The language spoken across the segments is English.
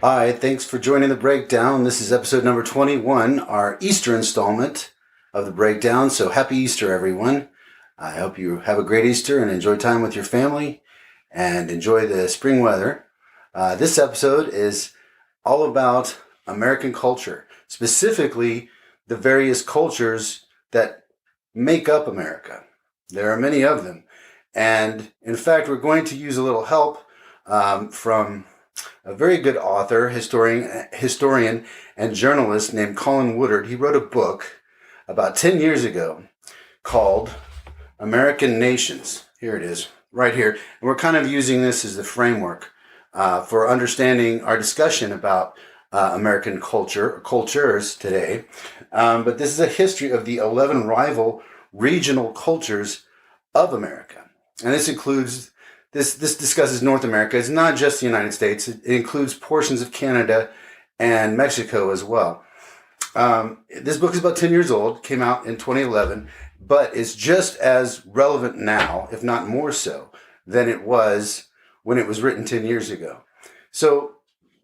Hi, thanks for joining the breakdown. This is episode number 21, our Easter installment of the breakdown. So happy Easter, everyone. I hope you have a great Easter and enjoy time with your family and enjoy the spring weather. This episode is all about American culture, specifically the various cultures that make up America. There are many of them. And in fact, we're going to use a little help from a very good author, historian, and journalist named Colin Woodard. He wrote a book about 10 years ago called American Nations. Here it is, right here. And we're kind of using this as the framework for understanding our discussion about American culture, or cultures today. But this is a history of the 11 rival regional cultures of America. And this includes this discusses North America. It's not just the United States. It includes portions of Canada and Mexico as well. This book is about 10 years old, came out in 2011, but it's just as relevant now, if not more so, than it was when it was written 10 years ago. So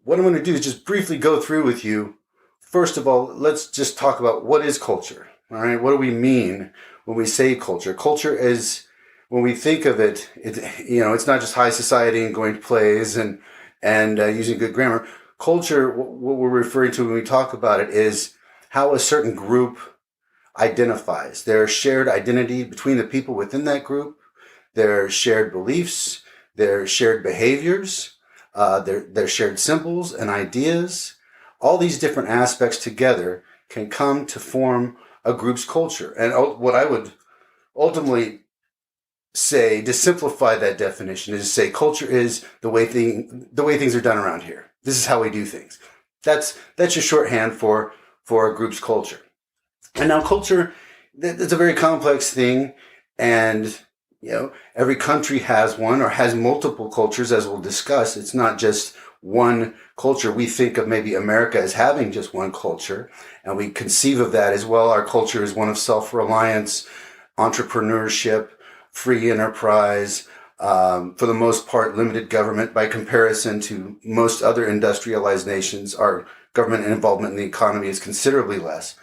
what I'm going to do is just briefly go through with you. First of all, let's just talk about what is culture. All right, what do we mean when we say culture? Culture is, when we think of it, it's not just high society and going to plays and using good grammar. Culture, what we're referring to when we talk about it, is how a certain group identifies. Their shared identity between the people within that group, their shared beliefs, their shared behaviors, their shared symbols and ideas. All these different aspects together can come to form a group's culture. And what I would ultimately say, to simplify that definition, is to say culture is the way things are done around here. This is how we do things. That's your shorthand for a group's culture. And now culture, that's a very complex thing, and every country has one or has multiple cultures, as we'll discuss. It's not just one culture. We think of maybe America as having just one culture, and we conceive of that as well. Our culture is one of self-reliance, entrepreneurship, free enterprise, for the most part, limited government. By comparison to most other industrialized nations, our government involvement in the economy is considerably less.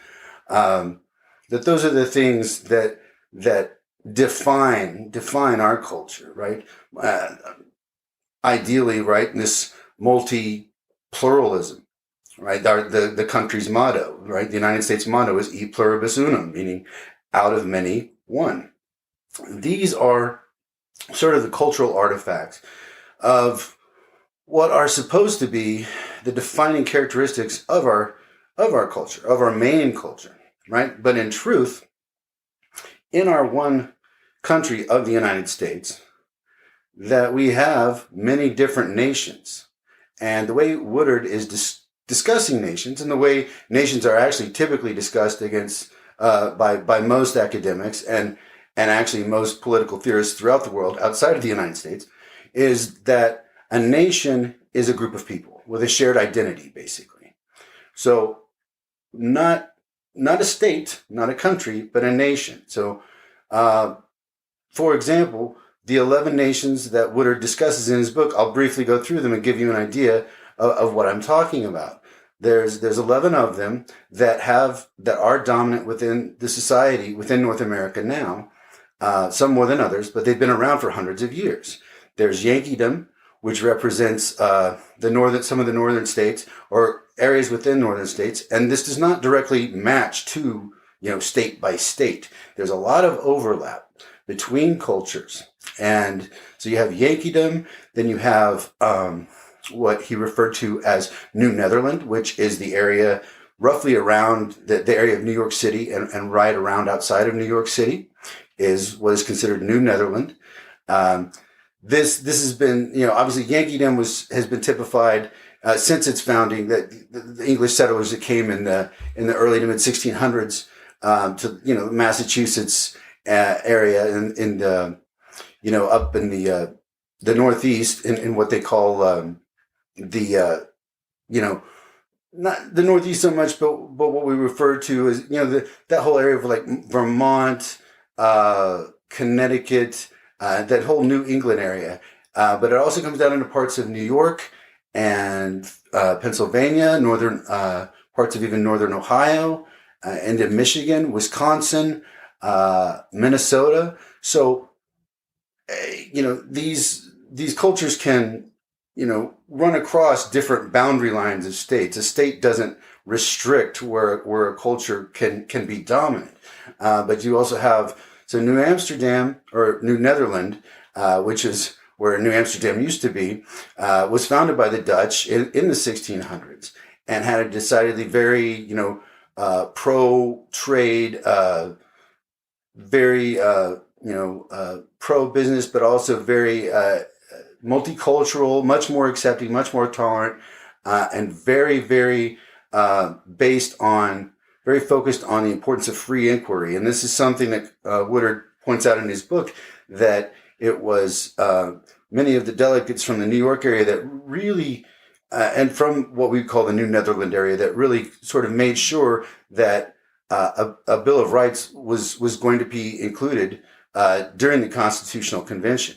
That those are the things that define our culture, right? Ideally, right, this multi-pluralism, right? The country's motto, right? The United States motto is E pluribus unum, meaning out of many, one. These are sort of the cultural artifacts of what are supposed to be the defining characteristics of our culture, of our main culture, right? But in truth, in our one country of the United States, that we have many different nations. And the way Woodard is discussing nations, and the way nations are actually typically discussed against by most academics and actually most political theorists throughout the world outside of the United States, is that a nation is a group of people with a shared identity, basically. So not a state, not a country, but a nation. So, for example, the 11 nations that Woodard discusses in his book, I'll briefly go through them and give you an idea of what I'm talking about. There's 11 of them that are dominant within the society within North America now. Some more than others, but they've been around for hundreds of years. There's Yankeedom, which represents some of the northern states or areas within northern states, and this does not directly match to state by state. There's a lot of overlap between cultures, and so you have Yankeedom. Then you have what he referred to as New Netherland, which is the area roughly around the area of New York City and right around outside of New York City is what is considered New Netherland. This has been, obviously Yankeedom has been typified since its founding, that the English settlers that came in the early to mid 1600s to Massachusetts area in the up in the Northeast in what they call not the Northeast so much, but what we refer to as that whole area of like Vermont, Connecticut, that whole New England area. But it also comes down into parts of New York and Pennsylvania, northern parts of even northern Ohio, into Michigan, Wisconsin, Minnesota. So, these cultures can, run across different boundary lines of states. A state doesn't restrict where a culture can be dominant. But you also have, so New Amsterdam, or New Netherland, which is where New Amsterdam used to be, was founded by the Dutch in the 1600s and had a decidedly very, pro-trade, very, pro-business, but also very multicultural, much more accepting, much more tolerant, and very, very very focused on the importance of free inquiry. And this is something that Woodard points out in his book, that it was many of the delegates from the New York area that really, and from what we call the New Netherland area, that really sort of made sure that a Bill of Rights was going to be included during the Constitutional Convention.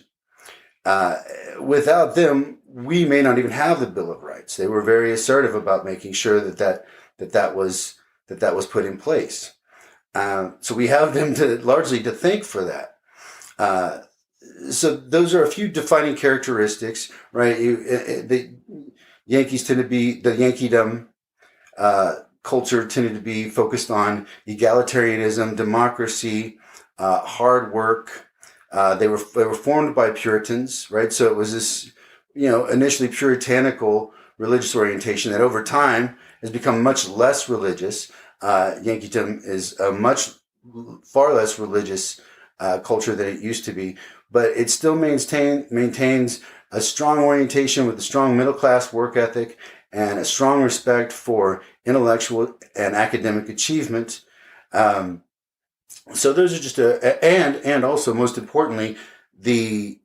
Without them, we may not even have the Bill of Rights. They were very assertive about making sure that was put in place. So we have them largely to thank for that. So those are a few defining characteristics, right? The Yankees tend to be, the Yankeedom culture tended to be focused on egalitarianism, democracy, hard work. They were formed by Puritans, right? So it was this, initially puritanical religious orientation that over time has become much less religious. Yankeedom is a far less religious culture than it used to be, but it still maintains a strong orientation with a strong middle class work ethic and a strong respect for intellectual and academic achievement. So those are just and also most importantly, the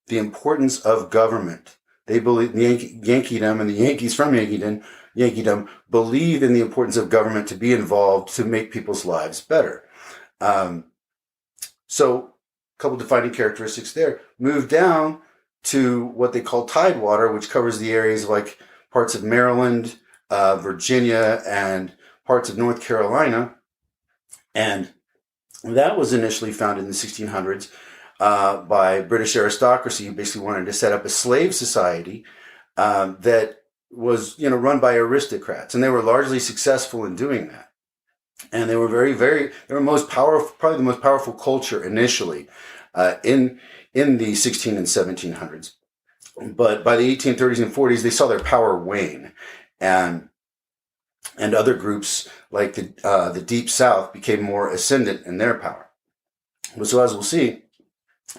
importance of government. They believe, Yankeedom and the Yankees from Yankeedom believe in the importance of government to be involved to make people's lives better. So a couple defining characteristics there. Move down to what they call Tidewater, which covers the areas like parts of Maryland, Virginia, and parts of North Carolina. And that was initially founded in the 1600s by British aristocracy, who basically wanted to set up a slave society that was, run by aristocrats, and they were largely successful in doing that. And they were they were probably the most powerful culture initially in the 16 and 1700s. But by the 1830s and 40s, they saw their power wane, and other groups like the Deep South became more ascendant in their power. So as we'll see,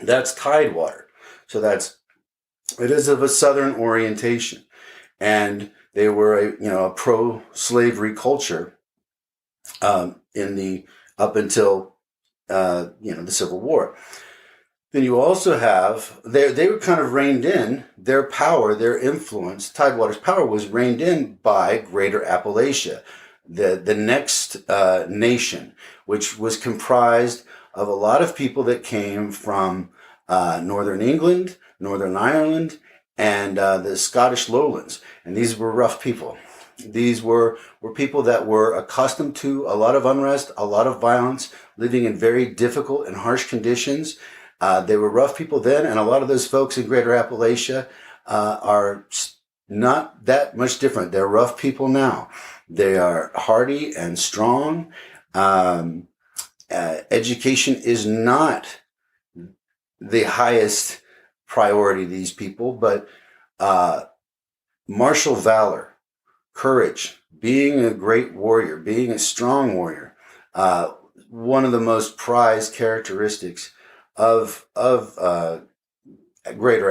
that's Tidewater. So it is of a Southern orientation, and they were a pro-slavery culture up until the Civil War. Then you also have, they were kind of reined in, their power, their influence, Tidewater's power was reined in by Greater Appalachia, the next nation, which was comprised of a lot of people that came from Northern England, Northern Ireland, and the Scottish lowlands. And these were rough people. These were people that were accustomed to a lot of unrest, a lot of violence, living in very difficult and harsh conditions. They were rough people then, and a lot of those folks in Greater Appalachia are not that much different. They're rough people now. They are hardy and strong. Education is not the highest priority to these people, but martial valor, courage, being a great warrior, being a strong warrior, one of the most prized characteristics of Greater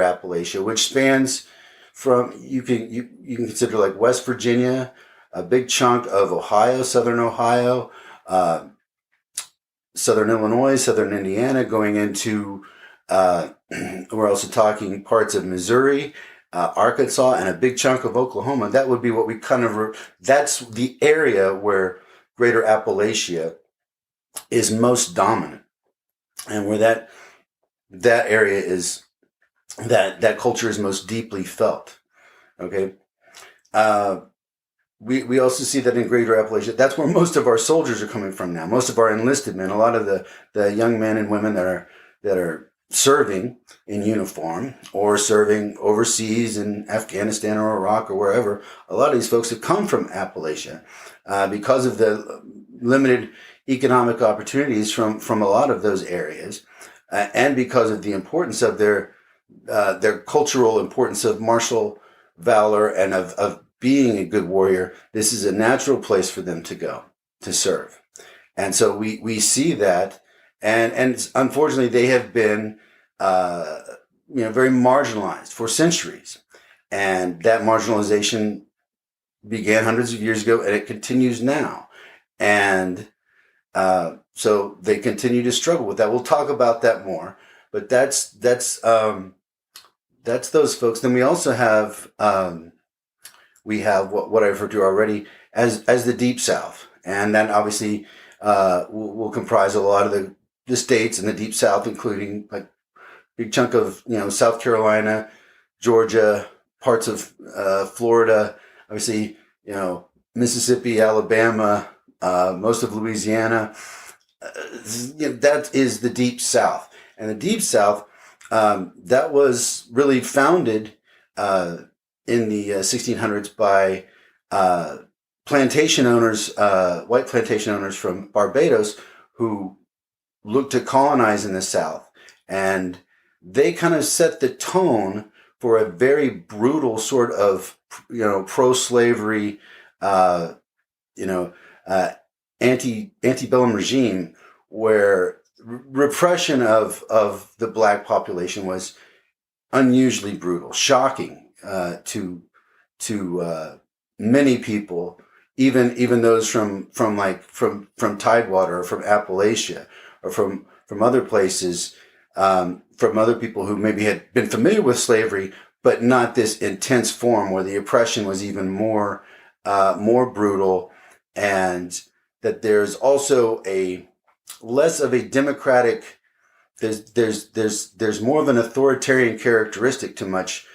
Appalachia, which spans from, you can consider like West Virginia, a big chunk of Ohio, Southern Ohio, Southern Illinois, Southern Indiana, going into, we're also talking parts of Missouri, Arkansas, and a big chunk of Oklahoma. That would be what we that's the area where Greater Appalachia is most dominant. And where that area is, that culture is most deeply felt. Okay. We also see that in Greater Appalachia. That's where most of our soldiers are coming from now. Most of our enlisted men, a lot of the young men and women that are serving in uniform or serving overseas in Afghanistan or Iraq or wherever, a lot of these folks have come from Appalachia because of the limited economic opportunities from a lot of those areas, and because of the importance of their cultural importance of martial valor and of being a good warrior. This is a natural place for them to go to serve. And so we see that, and unfortunately they have been very marginalized for centuries. And that marginalization began hundreds of years ago and it continues now. And so they continue to struggle with that. We'll talk about that more, but that's those folks. Then we also have what I referred to already as the Deep South, and that obviously will comprise a lot of the states in the Deep South, including like big chunk of South Carolina, Georgia, parts of Florida, obviously Mississippi, Alabama, most of Louisiana. That is the Deep South, and the Deep South that was really founded in the 1600s by plantation owners, white plantation owners from Barbados, who looked to colonize in the South, and they kind of set the tone for a very brutal sort of pro-slavery antebellum regime, where repression of the black population was unusually brutal, shocking to many people, even those from Tidewater or from Appalachia or from other places, from other people who maybe had been familiar with slavery, but not this intense form where the oppression was even more brutal, and that there's also less of a democratic. There's more of an authoritarian characteristic to much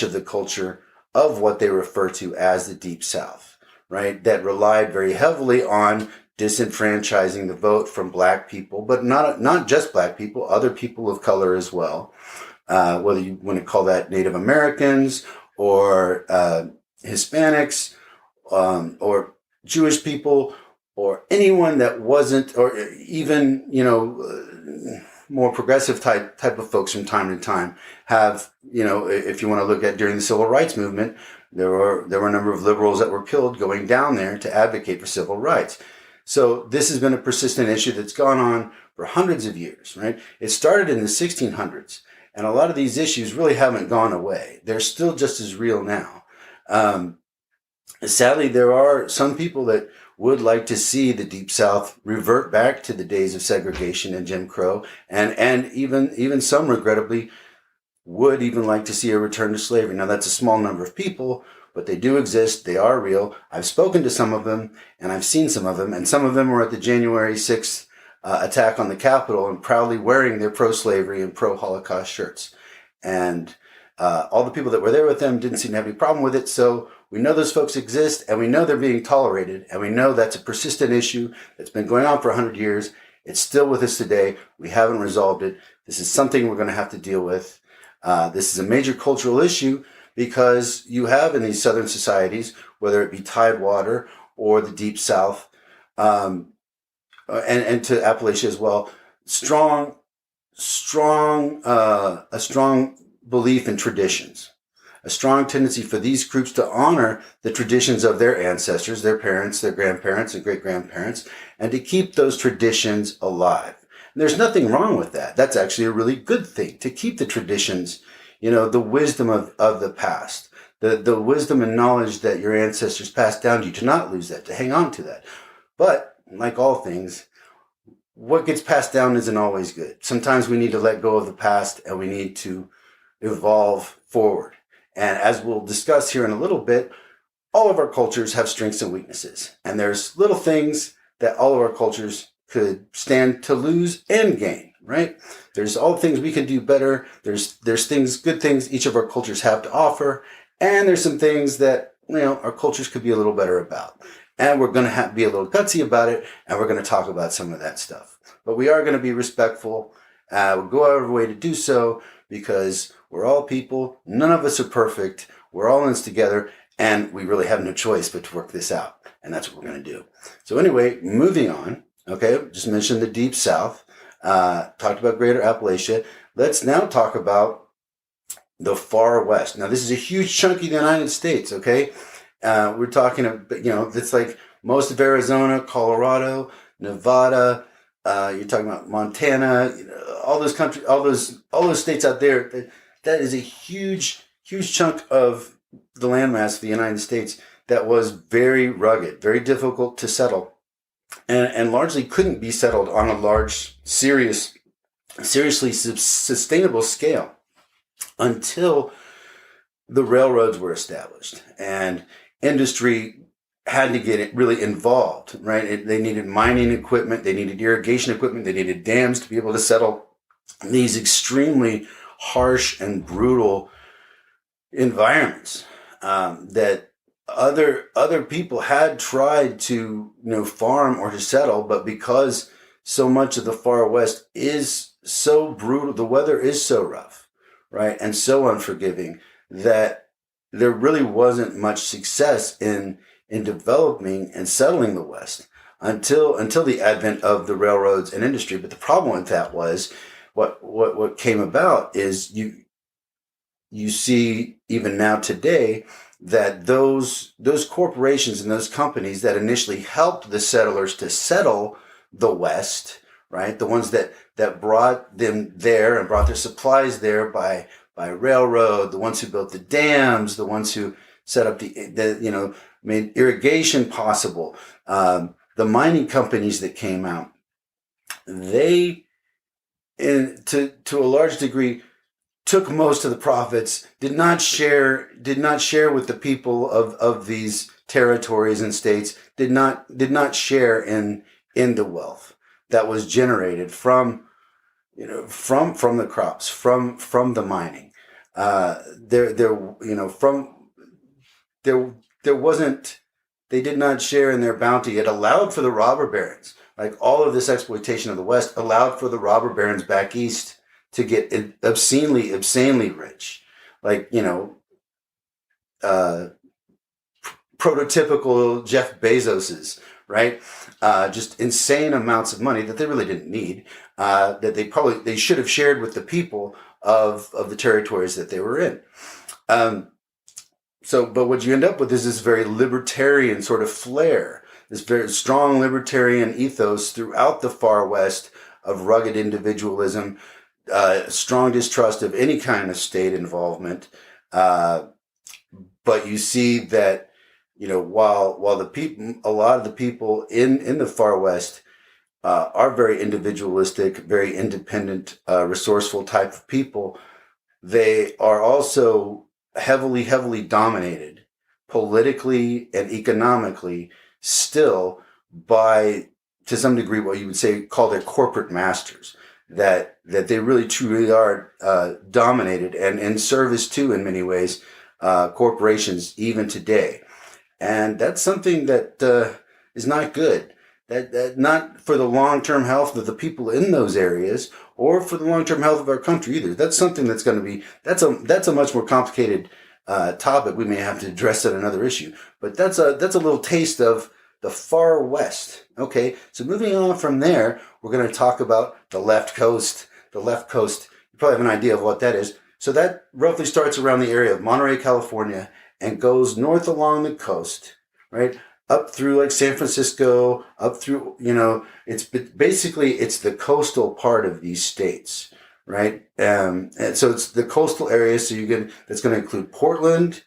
of the culture of what they refer to as the Deep South, right? That relied very heavily on disenfranchising the vote from black people, but not just black people, other people of color as well. Whether you want to call that Native Americans or Hispanics or Jewish people or anyone that wasn't, or even more progressive type of folks from time to time have, if you want to look at during the civil rights movement, there were a number of liberals that were killed going down there to advocate for civil rights. So this has been a persistent issue that's gone on for hundreds of years, right? It started in the 1600s, and a lot of these issues really haven't gone away. They're still just as real now. Sadly, there are some people that would like to see the Deep South revert back to the days of segregation and Jim Crow, and even some, regrettably, would even like to see a return to slavery. Now, that's a small number of people, but they do exist. They are real. I've spoken to some of them, and I've seen some of them, and some of them were at the January 6th attack on the Capitol and proudly wearing their pro-slavery and pro-Holocaust shirts. And all the people that were there with them didn't seem to have any problem with it, so we know those folks exist, and we know they're being tolerated, and we know that's a persistent issue that's been going on for 100 years. It's still with us today. We haven't resolved it. This is something we're going to have to deal with. This is a major cultural issue because you have in these southern societies, whether it be Tidewater or the Deep South, and to Appalachia as well, a strong belief in traditions. A strong tendency for these groups to honor the traditions of their ancestors, their parents, their grandparents, and great-grandparents, and to keep those traditions alive. And there's nothing wrong with that. That's actually a really good thing, to keep the traditions, the wisdom of the past, the wisdom and knowledge that your ancestors passed down to you, to not lose that, to hang on to that. But, like all things, what gets passed down isn't always good. Sometimes we need to let go of the past and we need to evolve forward. And as we'll discuss here in a little bit, all of our cultures have strengths and weaknesses. And there's little things that all of our cultures could stand to lose and gain, right? There's all things we can do better. There's things, good things each of our cultures have to offer. And there's some things that, our cultures could be a little better about. And we're going to be a little gutsy about it, and we're going to talk about some of that stuff. But we are going to be respectful. We'll go out of our way to do so because we're all people. None of us are perfect. We're all in this together, and we really have no choice but to work this out. And that's what we're going to do. So anyway, moving on. Okay, just mentioned the Deep South. Talked about Greater Appalachia. Let's now talk about the Far West. Now, this is a huge chunk of the United States, okay? We're talking, it's like most of Arizona, Colorado, Nevada. You're talking about Montana, all those countries, all those states out there. That is a huge, huge chunk of the landmass of the United States that was very rugged, very difficult to settle, and largely couldn't be settled on a large, seriously sustainable scale until the railroads were established and industry had to get really involved, right? They needed mining equipment, they needed irrigation equipment, they needed dams to be able to settle these extremely harsh and brutal environments that other people had tried to farm or to settle, but because so much of the Far West is so brutal, the weather is so rough, right, and so unforgiving that there really wasn't much success in developing and settling the West until the advent of the railroads and industry. But the problem with that was what came about is you see even now today that those corporations and those companies that initially helped the settlers to settle the West, right? The ones that brought them there and brought their supplies there by railroad, the ones who built the dams, the ones who set up made irrigation possible. The mining companies that came out, they, to a large degree, took most of the profits, did not share with the people of these territories and states, did not share in the wealth that was generated from the crops, from the mining. They did not share in their bounty. It allowed for the robber barons. Like all of this exploitation of the West allowed for the robber barons back east to get obscenely rich. Like, prototypical Jeff Bezos's, right? Just insane amounts of money that they really didn't need, that they should have shared with the people of the territories that they were in. But what you end up with is this very libertarian sort of flair, this very strong libertarian ethos throughout the Far West of rugged individualism, strong distrust of any kind of state involvement. But you see that, while a lot of the people in the Far West are very individualistic, very independent, resourceful type of people, they are also heavily dominated politically and economically still by, to some degree, what you would call their corporate masters, that they really truly are dominated and in service to, in many ways, corporations even today. And that's something that is not good. That not for the long-term health of the people in those areas or for the long-term health of our country either. That's something that's going to be, that's a much more complicated topic. We may have to address at another issue, but that's a little taste of the Far West. Okay. So moving on from there, we're going to talk about the left coast. The left coast, you probably have an idea of what that is. So that roughly starts around the area of Monterey, California, and goes north along the coast, right? Up through like San Francisco, up through, it's the coastal part of these states, right? And so it's the coastal area. So that's going to include Portland.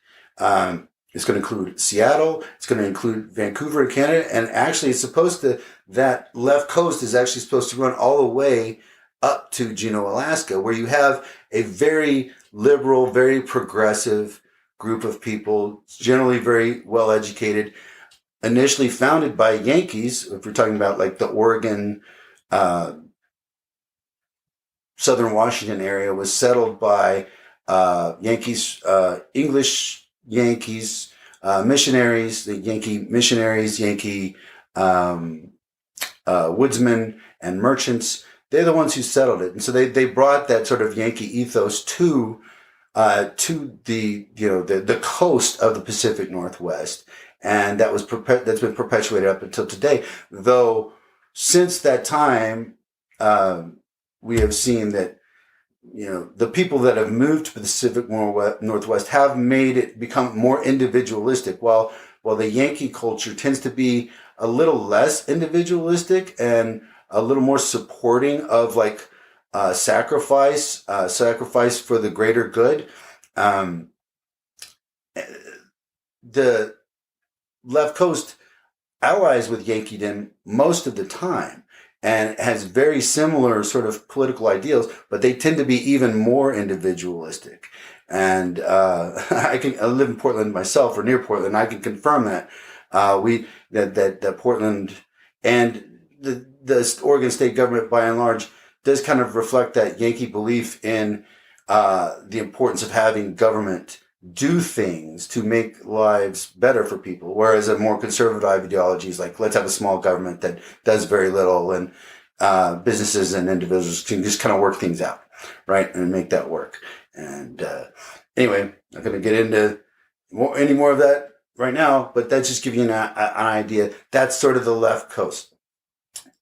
It's going to include Seattle. It's going to include Vancouver in Canada. And actually that left coast is actually supposed to run all the way up to Juneau, Alaska, where you have a very liberal, very progressive group of people, generally very well educated, initially founded by Yankees. If we're talking about like the Oregon, Southern Washington area, was settled by Yankees, English Yankees, missionaries, the Yankee missionaries, Yankee woodsmen and merchants. They're the ones who settled it, and so they brought that sort of Yankee ethos to the coast of the Pacific Northwest, and that's been perpetuated up until today. Though since that time, we have seen that the people that have moved to the Pacific Northwest have made it become more individualistic. While the Yankee culture tends to be a little less individualistic and a little more supporting of like sacrifice for the greater good. The left coast allies with Yankeedom most of the time and has very similar sort of political ideals, but they tend to be even more individualistic. And I live in Portland myself, or near Portland. I can confirm that that Portland and the Oregon state government, by and large, does kind of reflect that Yankee belief in the importance of having government do things to make lives better for people, whereas a more conservative ideology is like, let's have a small government that does very little, and businesses and individuals can just kind of work things out, right, and make that work. And anyway, not going to get into any more of that right now, but that's just giving you an idea. That's sort of the left coast.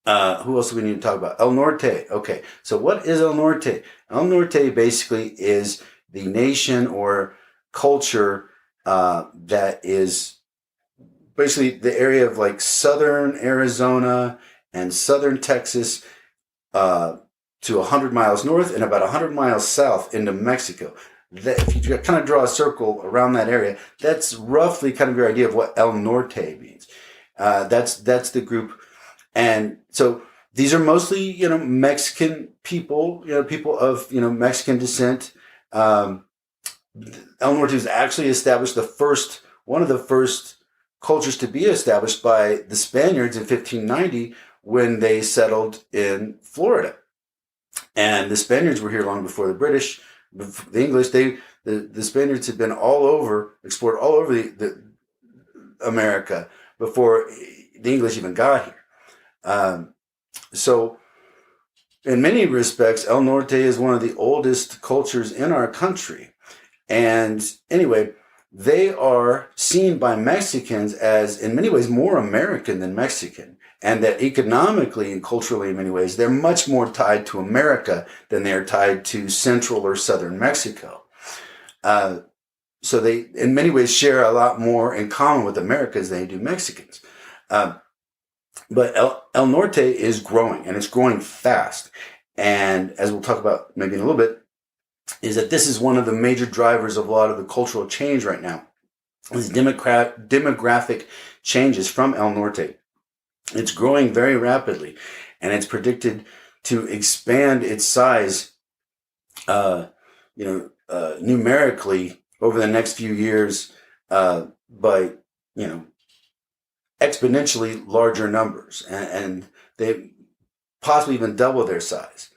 Who else do we need to talk about? El Norte. Okay, so what is El Norte? El Norte basically is the nation or culture that is basically the area of like southern Arizona and southern Texas to 100 miles north and about 100 miles south into Mexico. That, if you kind of draw a circle around that area, that's roughly kind of your idea of what El Norte means. That's the group. And so these are mostly, Mexican people, people of, Mexican descent. El Norte was actually established one of the first cultures to be established by the Spaniards in 1590 when they settled in Florida. And the Spaniards were here long before the British, the English. The Spaniards had been explored all over the America before the English even got here. So in many respects, El Norte is one of the oldest cultures in our country. And anyway, they are seen by Mexicans as, in many ways, more American than Mexican. And that economically and culturally, in many ways, they're much more tied to America than they're tied to central or southern Mexico. So they, in many ways, share a lot more in common with Americans than they do Mexicans. But El Norte is growing, and it's growing fast. And as we'll talk about maybe in a little bit, is that this is one of the major drivers of a lot of the cultural change right now. These demographic changes from El Norte. It's growing very rapidly, and it's predicted to expand its size, numerically over the next few years, by, exponentially larger numbers, and they possibly even double their size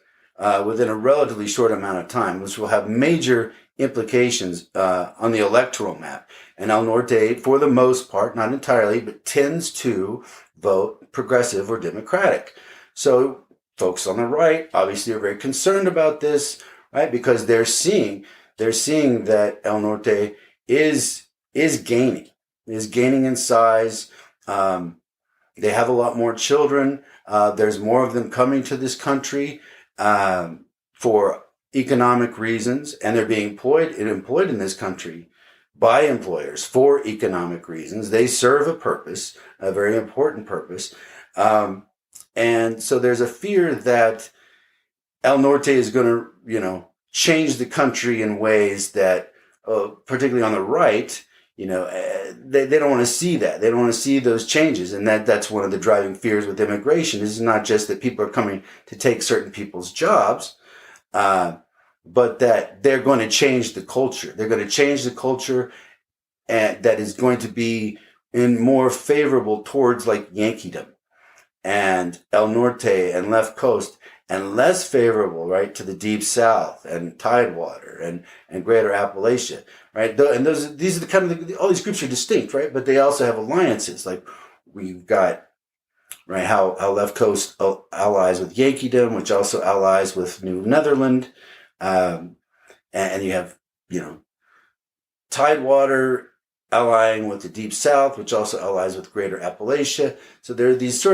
within a relatively short amount of time, which will have major implications on the electoral map. And El Norte, for the most part, not entirely, but tends to vote progressive or Democratic. So folks on the right obviously are very concerned about this, right? Because they're seeing that El Norte is gaining in size. They have a lot more children. There's more of them coming to this country for economic reasons, and they're being employed in this country by employers for economic reasons. They serve a purpose, a very important purpose. And so there's a fear that El Norte is going to, change the country in ways that, particularly on the right, they don't want to see that. They don't want to see those changes. And that's one of the driving fears with immigration. Is not just that people are coming to take certain people's jobs, but that they're going to change the culture. They're going to change the culture, and that is going to be more favorable towards like Yankeedom and El Norte and Left Coast and less favorable, right, to the Deep South and Tidewater and Greater Appalachia, right? These are the kind of all these groups are distinct, right? But they also have alliances. Like we've got, right, how Left Coast allies with Yankeedom, which also allies with New Netherland, and you have, Tidewater allying with the Deep South, which also allies with Greater Appalachia. So there are these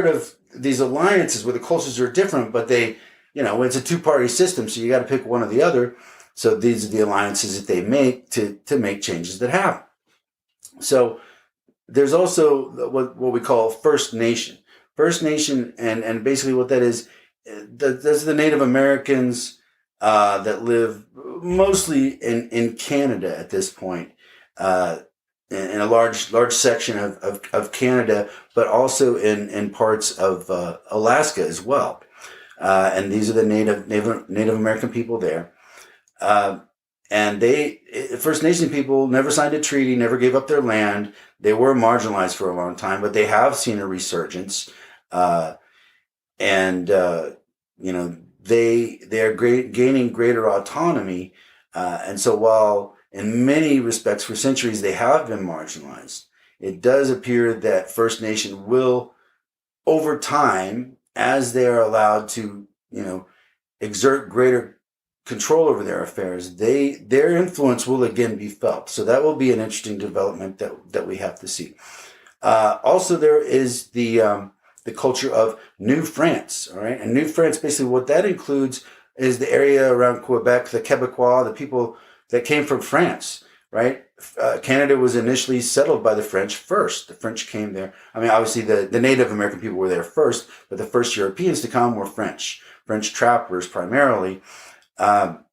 alliances where the cultures are different, but they, it's a two-party system, so you got to pick one or the other. So these are the alliances that they make to make changes that happen. So there's also what we call First Nation. First Nation, and basically what that is, those are the Native Americans that live mostly in Canada at this point, in a large section of Canada, but also in parts of Alaska as well. And these are the Native American people there. And First Nation people never signed a treaty, never gave up their land. They were marginalized for a long time, but they have seen a resurgence. They are gaining greater autonomy. And so while in many respects for centuries they have been marginalized, it does appear that First Nation will, over time, as they are allowed to, exert greater control over their affairs, their influence will again be felt. So that will be an interesting development that we have to see. Also, there is the culture of New France, all right? And New France, basically what that includes is the area around Quebec, the Quebecois, the people that came from France, right? Canada was initially settled by the French first. The French came there. I mean, obviously the Native American people were there first, but the first Europeans to come were French trappers primarily. Obviously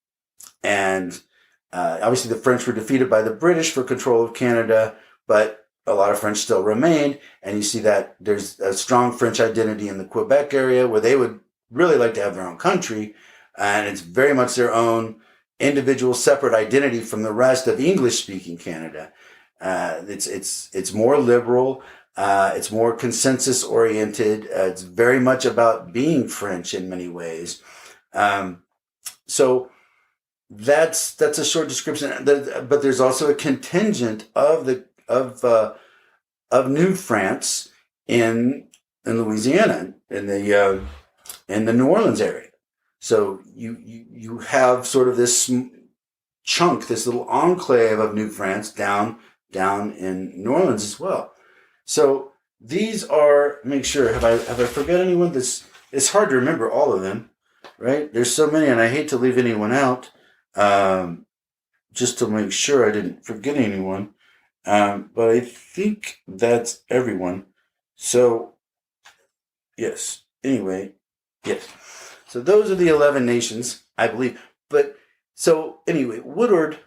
the French were defeated by the British for control of Canada, but a lot of French still remained. And you see that there's a strong French identity in the Quebec area where they would really like to have their own country. And it's very much their own individual separate identity from the rest of English-speaking Canada. It's more liberal. It's more consensus-oriented. It's very much about being French in many ways. So that's a short description. But there's also a contingent of New France in Louisiana, in the New Orleans area. So you have sort of this chunk, this little enclave of New France down in New Orleans as well. So these are, make sure, have I forgot anyone? It's hard to remember all of them, right? There's so many, and I hate to leave anyone out, just to make sure I didn't forget anyone. But I think that's everyone. So yes. Anyway, yes. So those are the 11 nations, I believe. But so anyway, Woodward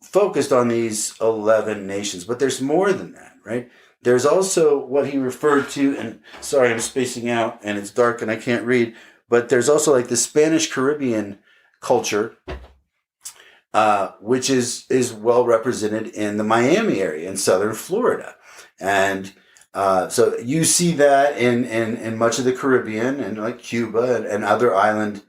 focused on these 11 nations, but there's more than that, right? There's also what he referred to, and sorry, I'm spacing out and it's dark and I can't read, but there's also like the Spanish Caribbean culture, which is well represented in the Miami area in southern Florida. And so you see that in much of the Caribbean and like Cuba and other island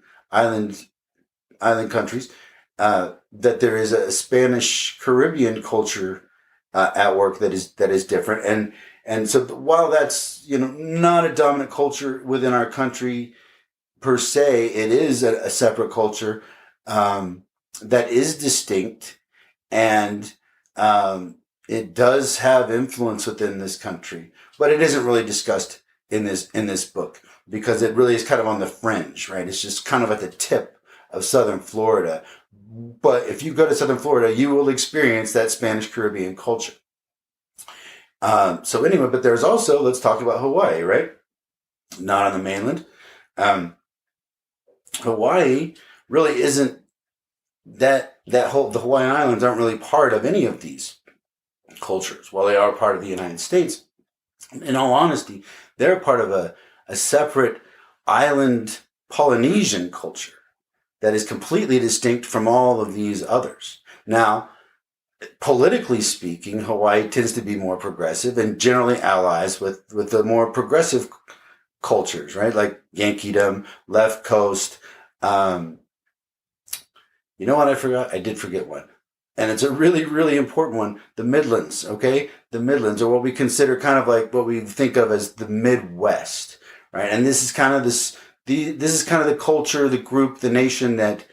countries, that there is a Spanish Caribbean culture at work that is different. And so while that's, not a dominant culture within our country per se, it is a separate culture that is distinct, and it does have influence within this country, but it isn't really discussed in this book because it really is kind of on the fringe, right? It's just kind of at the tip of southern Florida. But if you go to southern Florida, you will experience that Spanish Caribbean culture. So anyway, but there's also, let's talk about Hawaii, right? Not on the mainland. Hawaii really isn't the Hawaiian Islands aren't really part of any of these cultures. While they are part of the United States, in all honesty, they're part of a separate island Polynesian culture that is completely distinct from all of these others. Now, politically speaking, Hawaii tends to be more progressive and generally allies with the more progressive cultures, right? Like Yankeedom, left coast. Um, you know what I forgot? I did forget one. And it's a really, really important one. The Midlands, okay? The Midlands are what we consider kind of like what we think of as the Midwest, right? And this is kind of this is kind of the culture, the group, the nation that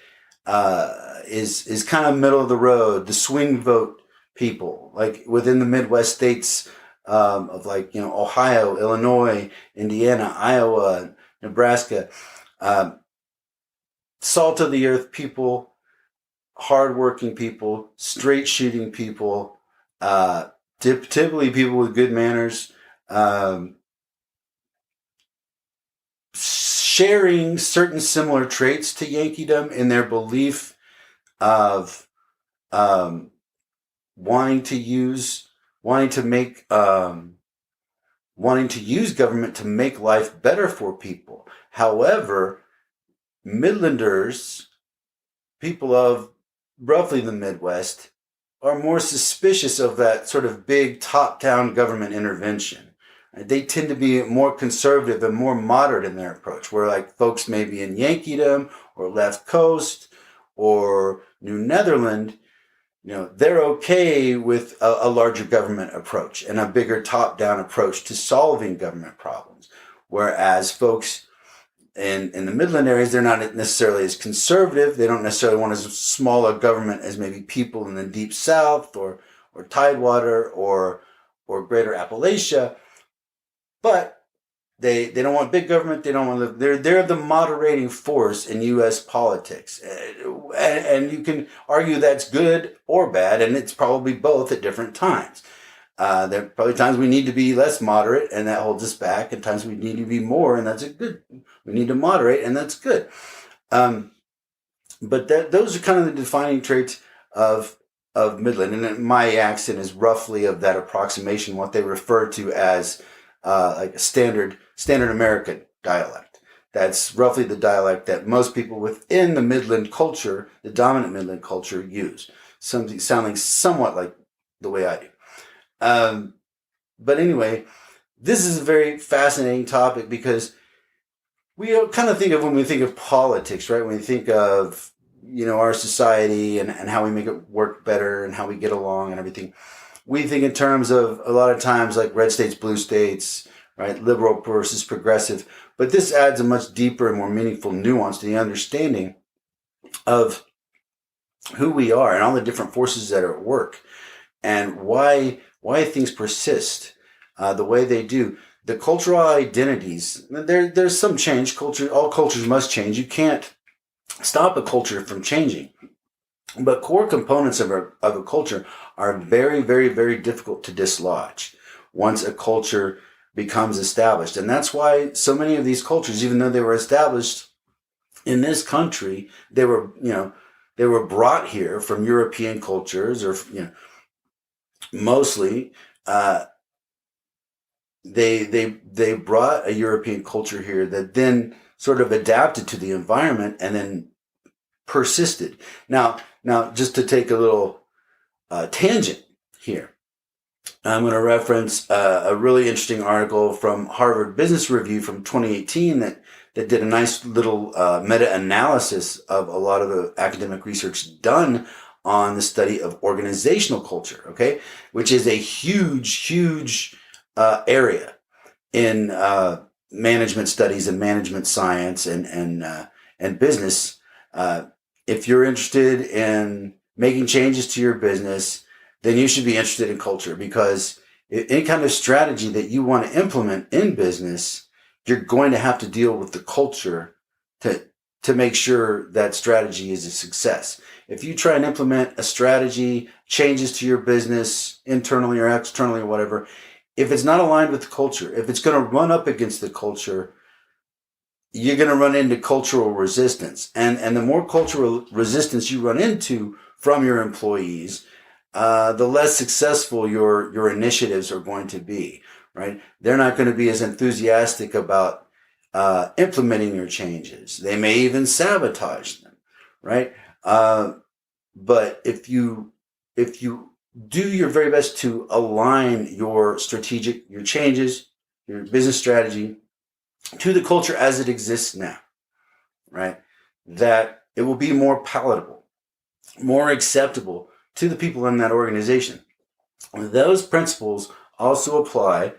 is kind of middle of the road, the swing vote people, like within the Midwest states of like, Ohio, Illinois, Indiana, Iowa, Nebraska, um, salt of the earth people, hardworking people, straight shooting people, typically people with good manners, um, sharing certain similar traits to Yankeedom in their belief of um, wanting to make, wanting to use government to make life better for people. However, Midlanders, people of roughly the Midwest, are more suspicious of that sort of big top-down government intervention. They tend to be more conservative and more moderate in their approach, where like folks maybe in Yankeedom or Left Coast or New Netherland, they're okay with a larger government approach and a bigger top-down approach to solving government problems. Whereas folks in the Midland areas, they're not necessarily as conservative. They don't necessarily want as small a government as maybe people in the Deep South or Tidewater or Greater Appalachia. But they don't want big government. They don't want they're the moderating force in U.S. politics, and you can argue that's good or bad, and it's probably both at different times. There are probably times we need to be less moderate, and that holds us back, and times we need to be more, and that's a good. We need to moderate, and that's good. But those are kind of the defining traits of Midland, and my accent is roughly of that approximation, what they refer to as like a standard American dialect. That's roughly the dialect that most people within the Midland culture, the dominant Midland culture, use. Something sounding somewhat like the way I do. But anyway, this is a very fascinating topic because we kind of think of when we think of politics, right? When we think of, our society and how we make it work better and how we get along and everything. We think in terms of a lot of times like red states, blue states, right? Liberal versus progressive. But this adds a much deeper and more meaningful nuance to the understanding of who we are and all the different forces that are at work and why things persist the way they do. The cultural identities, there's some change. All cultures must change. You can't stop a culture from changing. But core components of a culture are very, very, very difficult to dislodge once a culture becomes established. And that's why so many of these cultures, even though they were established in this country, they were brought here from European cultures or, mostly, they brought a European culture here that then sort of adapted to the environment and then persisted. Now, just to take a little tangent here, I'm going to reference a really interesting article from Harvard Business Review from 2018 that did a nice little meta-analysis of a lot of the academic research done on the study of organizational culture, okay, which is a huge area in management studies and management science and business. If you're interested in making changes to your business, then you should be interested in culture, because any kind of strategy that you want to implement in business, you're going to have to deal with the culture to make sure that strategy is a success. If you try and implement a strategy, changes to your business internally or externally or whatever, if it's not aligned with the culture, if it's going to run up against the culture, you're going to run into cultural resistance. And the more cultural resistance you run into from your employees, the less successful your initiatives are going to be, right? They're not going to be as enthusiastic about implementing your changes. They may even sabotage them, right? But if you do your very best to align your changes, your business strategy, to the culture as it exists now, right? That it will be more palatable, more acceptable to the people in that organization. Those principles also apply.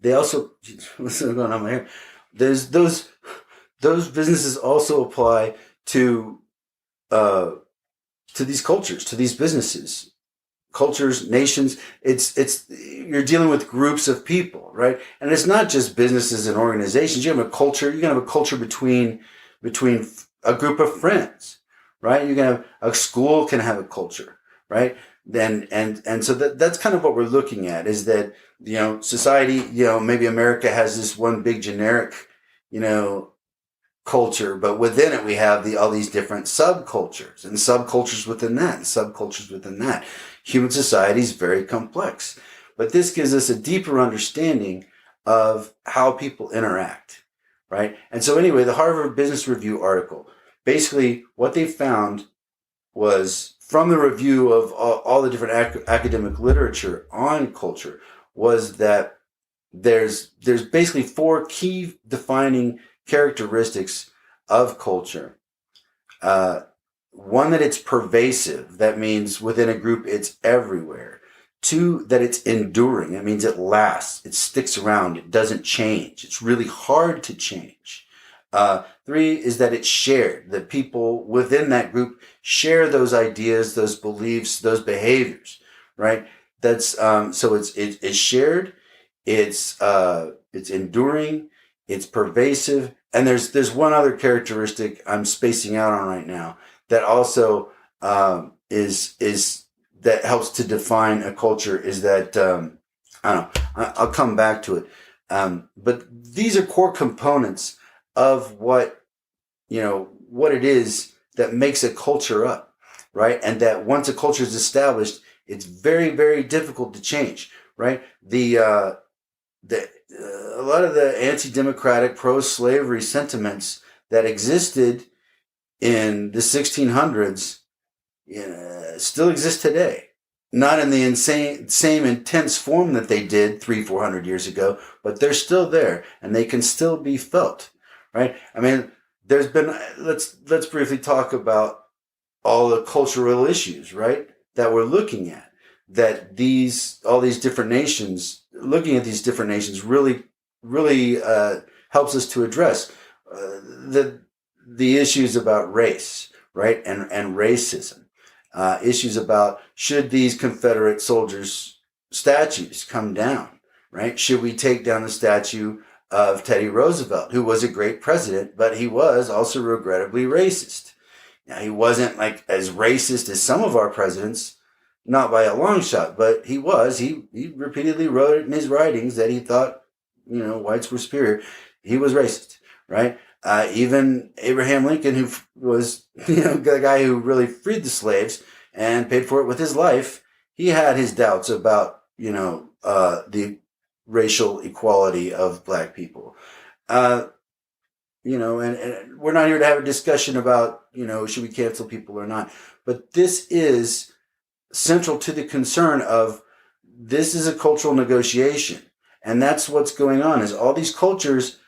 They also, what's going on here? There's those businesses also apply to these cultures, to these businesses, cultures, nations. It's you're dealing with groups of people, right? And it's not just businesses and organizations. You have a culture. You're gonna have a culture between a group of friends, right? You're gonna have a school can have a culture, right? Then and so that's kind of what we're looking at, is that, society, maybe America has this one big generic, culture, but within it we have all these different subcultures and subcultures within that and subcultures within that. Human society is very complex, but this gives us a deeper understanding of how people interact, right? And so anyway, the Harvard Business Review article, basically what they found was, from the review of all the different academic literature on culture, was that there's basically four key defining characteristics of culture. One, that it's pervasive. That means within a group, it's everywhere. Two, that it's enduring. That means it lasts. It sticks around. It doesn't change. It's really hard to change. Three is that it's shared. That people within that group share those ideas, those beliefs, those behaviors, right? That's so it's shared. It's enduring. It's pervasive. And there's one other characteristic I'm spacing out on right now that also is that helps to define a culture, is that I don't know. I'll come back to it. But these are core components of what it is that makes a culture up, right? And that once a culture is established, it's very, very difficult to change, right? A lot of the anti-democratic, pro-slavery sentiments that existed in the 1600s still exist today. Not in the same intense form that they did 300-400 years ago, but they're still there and they can still be felt, right? I mean, there's been, let's briefly talk about all the cultural issues, right, that we're looking at, that all these different nations, looking at these different nations really helps us to address the issues about race, right, and racism. Issues about, should these Confederate soldiers' statues come down, right? Should we take down the statue of Teddy Roosevelt, who was a great president, but he was also regrettably racist. Now, he wasn't like as racist as some of our presidents, not by a long shot, but he was. He repeatedly wrote it in his writings that he thought, whites were superior. He was racist, right? Even Abraham Lincoln, who was, the guy who really freed the slaves and paid for it with his life, he had his doubts about, the racial equality of black people. And we're not here to have a discussion about, should we cancel people or not? But this is central to the concern of, this is a cultural negotiation. And that's what's going on, is all these cultures,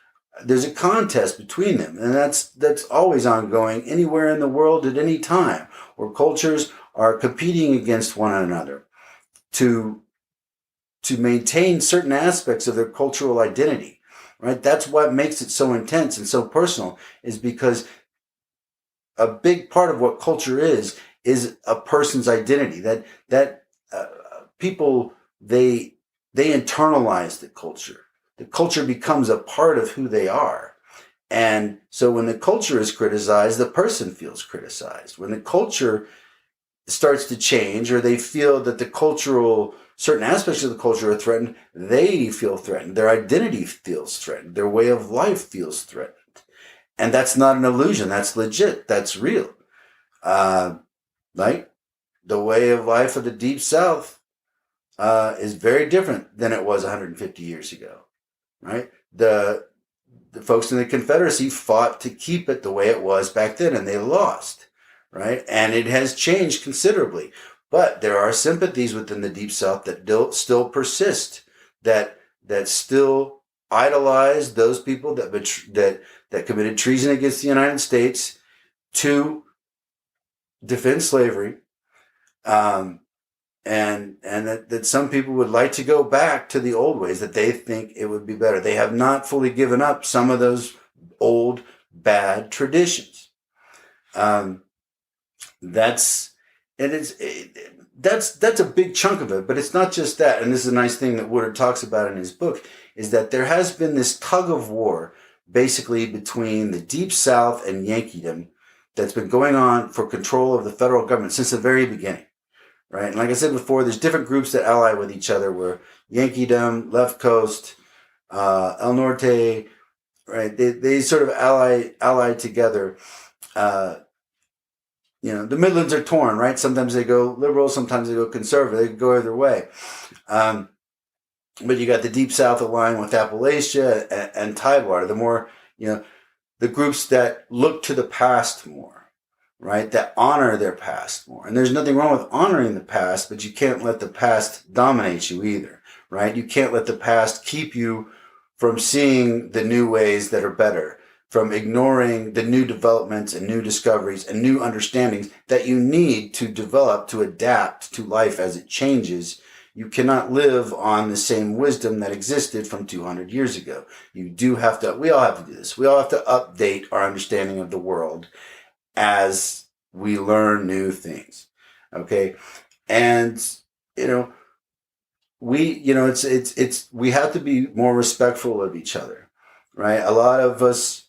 there's a contest between them, and that's always ongoing anywhere in the world at any time, where cultures are competing against one another to maintain certain aspects of their cultural identity, right? That's what makes it so intense and so personal, is because a big part of what culture is a person's identity. That people, they internalize the culture. The culture becomes a part of who they are. And so when the culture is criticized, the person feels criticized. When the culture starts to change, or they feel that certain aspects of the culture are threatened, they feel threatened. Their identity feels threatened. Their way of life feels threatened. And that's not an illusion. That's legit. That's real. Like the way of life of the Deep South is very different than it was 150 years ago. Right? The folks in the Confederacy fought to keep it the way it was back then, and they lost, right? And it has changed considerably. But there are sympathies within the Deep South that still persist, that still idolized those people that committed treason against the United States to defend slavery, and that some people would like to go back to the old ways, that they think it would be better. They have not fully given up some of those old bad traditions. That's a big chunk of it, but it's not just that. And this is a nice thing that Woodard talks about in his book, is that there has been this tug of war basically between the Deep South and Yankeedom that's been going on for control of the federal government since the very beginning, right? And like I said before, there's different groups that ally with each other, where Yankeedom, Left Coast, El Norte, right? They sort of ally together. The Midlands are torn, right? Sometimes they go liberal, sometimes they go conservative. They can go either way. But you got the Deep South allying with Appalachia and Tidewater. The more, the groups that look to the past more, right? That honor their past more. And there's nothing wrong with honoring the past, but you can't let the past dominate you either, right? You can't let the past keep you from seeing the new ways that are better, from ignoring the new developments and new discoveries and new understandings that you need to develop to adapt to life as it changes. You cannot live on the same wisdom that existed from 200 years ago. We all have to do this. We all have to update our understanding of the world as we learn new things. Okay. And, we have to be more respectful of each other, right? A lot of us,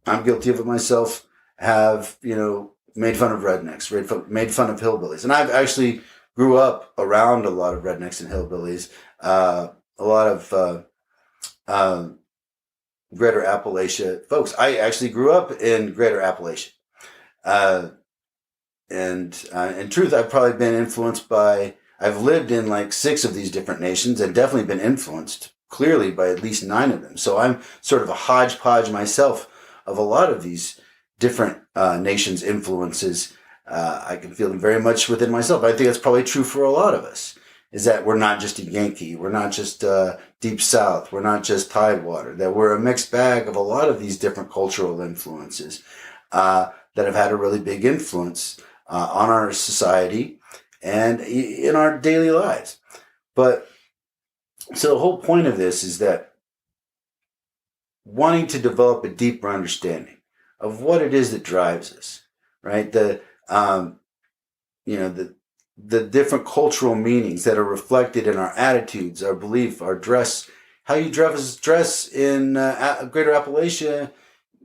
I'm guilty of it myself, have, made fun of rednecks, made fun of hillbillies. And I've actually grew up around a lot of rednecks and hillbillies, a lot of Greater Appalachia folks. I actually grew up in Greater Appalachia. And in truth, I've probably been influenced I've lived in like 6 of these different nations and definitely been influenced clearly by at least 9 of them. So I'm sort of a hodgepodge myself of a lot of these different nations' influences. I can feel them very much within myself. I think that's probably true for a lot of us, is that we're not just a Yankee. We're not just Deep South. We're not just Tidewater. That we're a mixed bag of a lot of these different cultural influences that have had a really big influence on our society and in our daily lives. But so the whole point of this is that wanting to develop a deeper understanding of what it is that drives us, right? The different cultural meanings that are reflected in our attitudes, our belief, our dress. How you dress in Greater Appalachia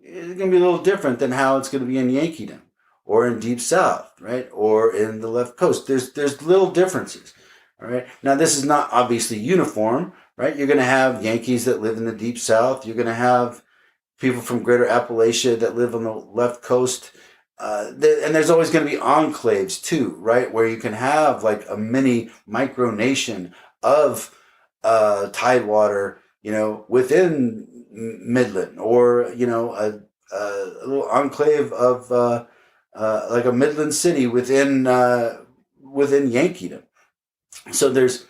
is going to be a little different than how it's going to be in Yankeedom or in Deep South, right? Or in the Left Coast. There's little differences, all right? Now, this is not obviously uniform, right? You're going to have Yankees that live in the Deep South. You're going to have people from Greater Appalachia that live on the Left Coast. And there's always going to be enclaves too, right? Where you can have like a mini micronation of Tidewater, within Midland, or, a little enclave of like a Midland city within Yankeedom. So there's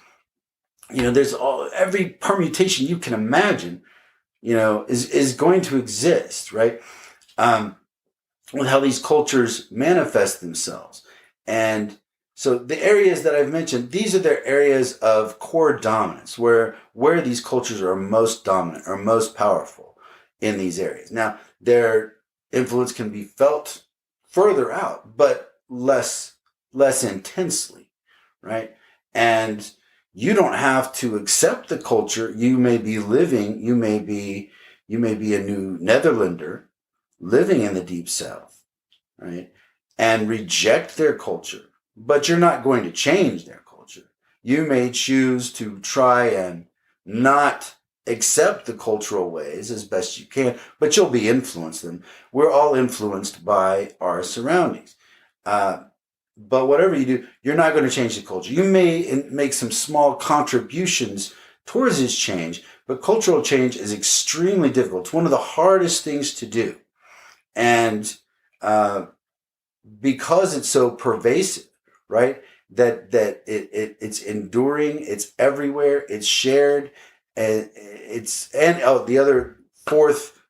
every permutation you can imagine, is going to exist, right? With how these cultures manifest themselves. And so the areas that I've mentioned, these are their areas of core dominance, where these cultures are most dominant or most powerful in these areas. Now, their influence can be felt further out, but less intensely, right? And you don't have to accept the culture. You may be a New Netherlander living in the Deep South, right? And reject their culture, but you're not going to change their culture. You may choose to try and not accept the cultural ways as best you can, but you'll be influenced them. We're all influenced by our surroundings. But whatever you do, you're not going to change the culture. You may make some small contributions towards this change, but cultural change is extremely difficult. It's one of the hardest things to do. And because it's so pervasive, right, that it's enduring, it's everywhere, it's shared, And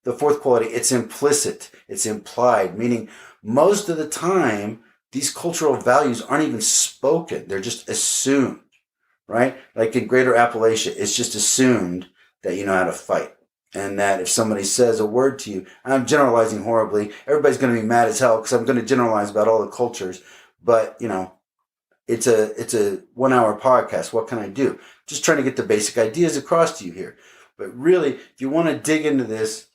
the fourth quality, it's implicit, it's implied, meaning most of the time these cultural values aren't even spoken, they're just assumed, right? Like in Greater Appalachia, it's just assumed that you know how to fight. And that if somebody says a word to you, I'm generalizing horribly, everybody's going to be mad as hell because I'm going to generalize about all the cultures. But, it's a 1 hour podcast. What can I do? Just trying to get the basic ideas across to you here. But really, if you want to dig into this,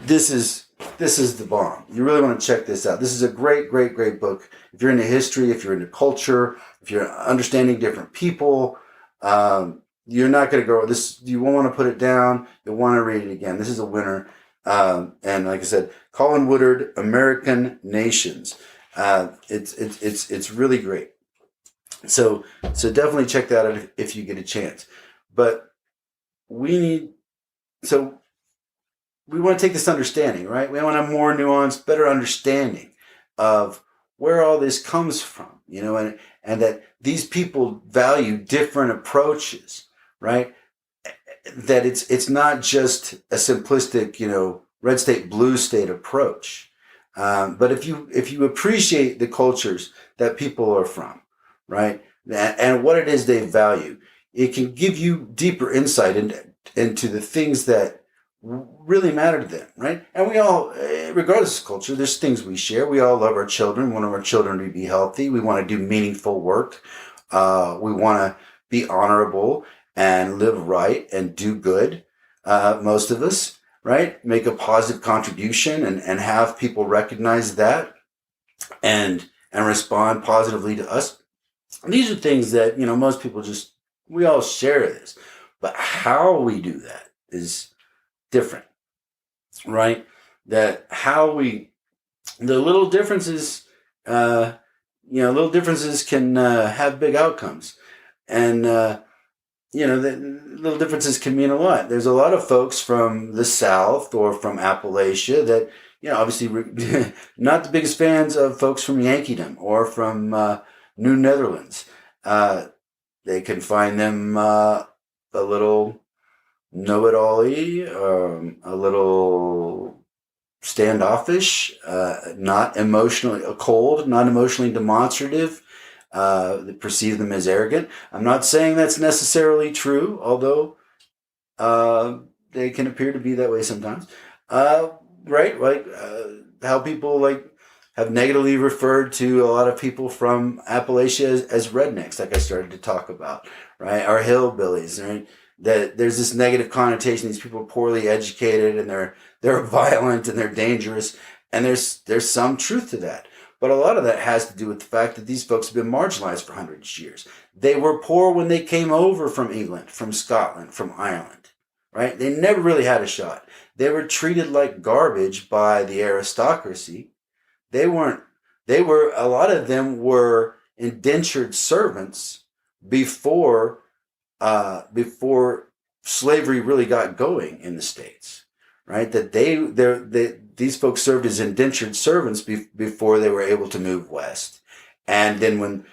this is the bomb. You really want to check this out. This is a great, great, great book. If you're into history, if you're into culture, if you're understanding different people, you're not going to go this. You won't want to put it down. You'll want to read it again. This is a winner. And like I said, Colin Woodard, American Nations. It's really great. So definitely check that out if you get a chance. But we want to take this understanding, right? We want to have more nuanced, better understanding of where all this comes from, and that these people value different approaches, right? That it's not just a simplistic, red state, blue state approach. But if you appreciate the cultures that people are from, right, and what it is they value, it can give you deeper insight into the things that really matter to them, right? And we all, regardless of culture, there's things we share. We all love our children. We want our children to be healthy. We want to do meaningful work. We want to be honorable and live right and do good. Most of us, right? Make a positive contribution and have people recognize that and respond positively to us. These are things that, most people we all share this. But how we do that is different, right? The little differences, little differences can have big outcomes. And, the little differences can mean a lot. There's a lot of folks from the South or from Appalachia that, obviously not the biggest fans of folks from Yankeedom or from New Netherlands. They can find them a little know-it-all-y, a little standoffish, not emotionally cold, not emotionally demonstrative. They perceive them as arrogant. I'm not saying that's necessarily true, although they can appear to be that way sometimes. Right? Like how people have negatively referred to a lot of people from Appalachia as rednecks, like I started to talk about, right? Or hillbillies, right? That there's this negative connotation. These people are poorly educated and they're violent and they're dangerous. And there's some truth to that. But a lot of that has to do with the fact that these folks have been marginalized for hundreds of years. They were poor when they came over from England, from Scotland, from Ireland, right? They never really had a shot. They were treated like garbage by the aristocracy. A lot of them were indentured servants before slavery really got going in the States, right? That these folks served as indentured servants before they were able to move west. And then when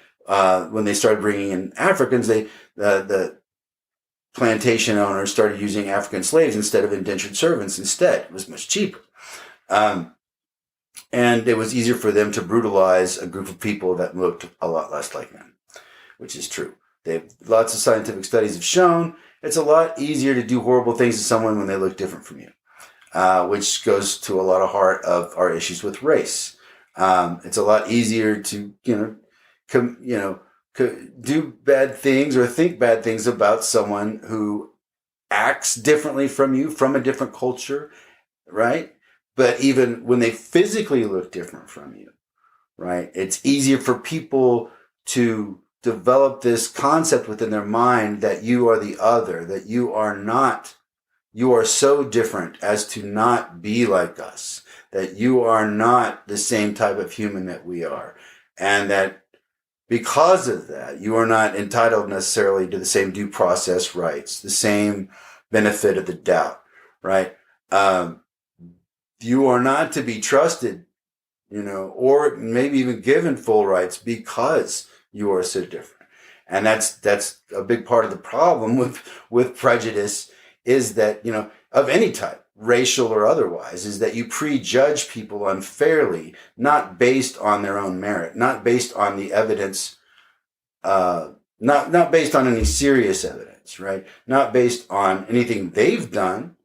they started bringing in Africans, the plantation owners started using African slaves instead of indentured servants instead. It was much cheaper. And it was easier for them to brutalize a group of people that looked a lot less like them, which is true. Lots of scientific studies have shown it's a lot easier to do horrible things to someone when they look different from you, which goes to a lot of heart of our issues with race. It's a lot easier to, do bad things or think bad things about someone who acts differently from you, from a different culture, right? But even when they physically look different from you, right? It's easier for people to develop this concept within their mind that you are the other, that you are so different as to not be like us, that you are not the same type of human that we are. And that because of that, you are not entitled necessarily to the same due process rights, the same benefit of the doubt, right? You are not to be trusted, or maybe even given full rights because you are so different. And that's a big part of the problem with prejudice, is that, of any type, racial or otherwise, is that you prejudge people unfairly, not based on their own merit, not based on the evidence, not based on any serious evidence, right? Not based on anything they've done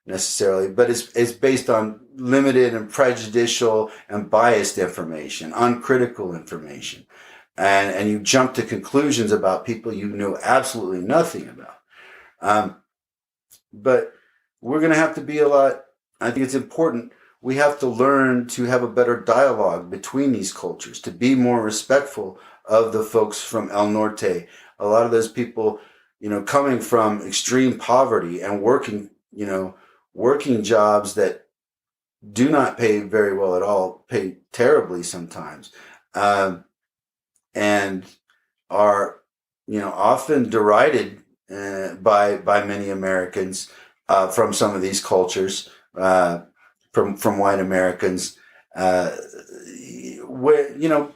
necessarily, but it's based on limited and prejudicial and biased information, uncritical information. And you jump to conclusions about people you know absolutely nothing about. But we're going to have to be I think it's important, we have to learn to have a better dialogue between these cultures, to be more respectful of the folks from El Norte. A lot of those people, coming from extreme poverty and working jobs that do not pay very well at all, pay terribly sometimes, and are, often derided by many Americans from some of these cultures, from white Americans, where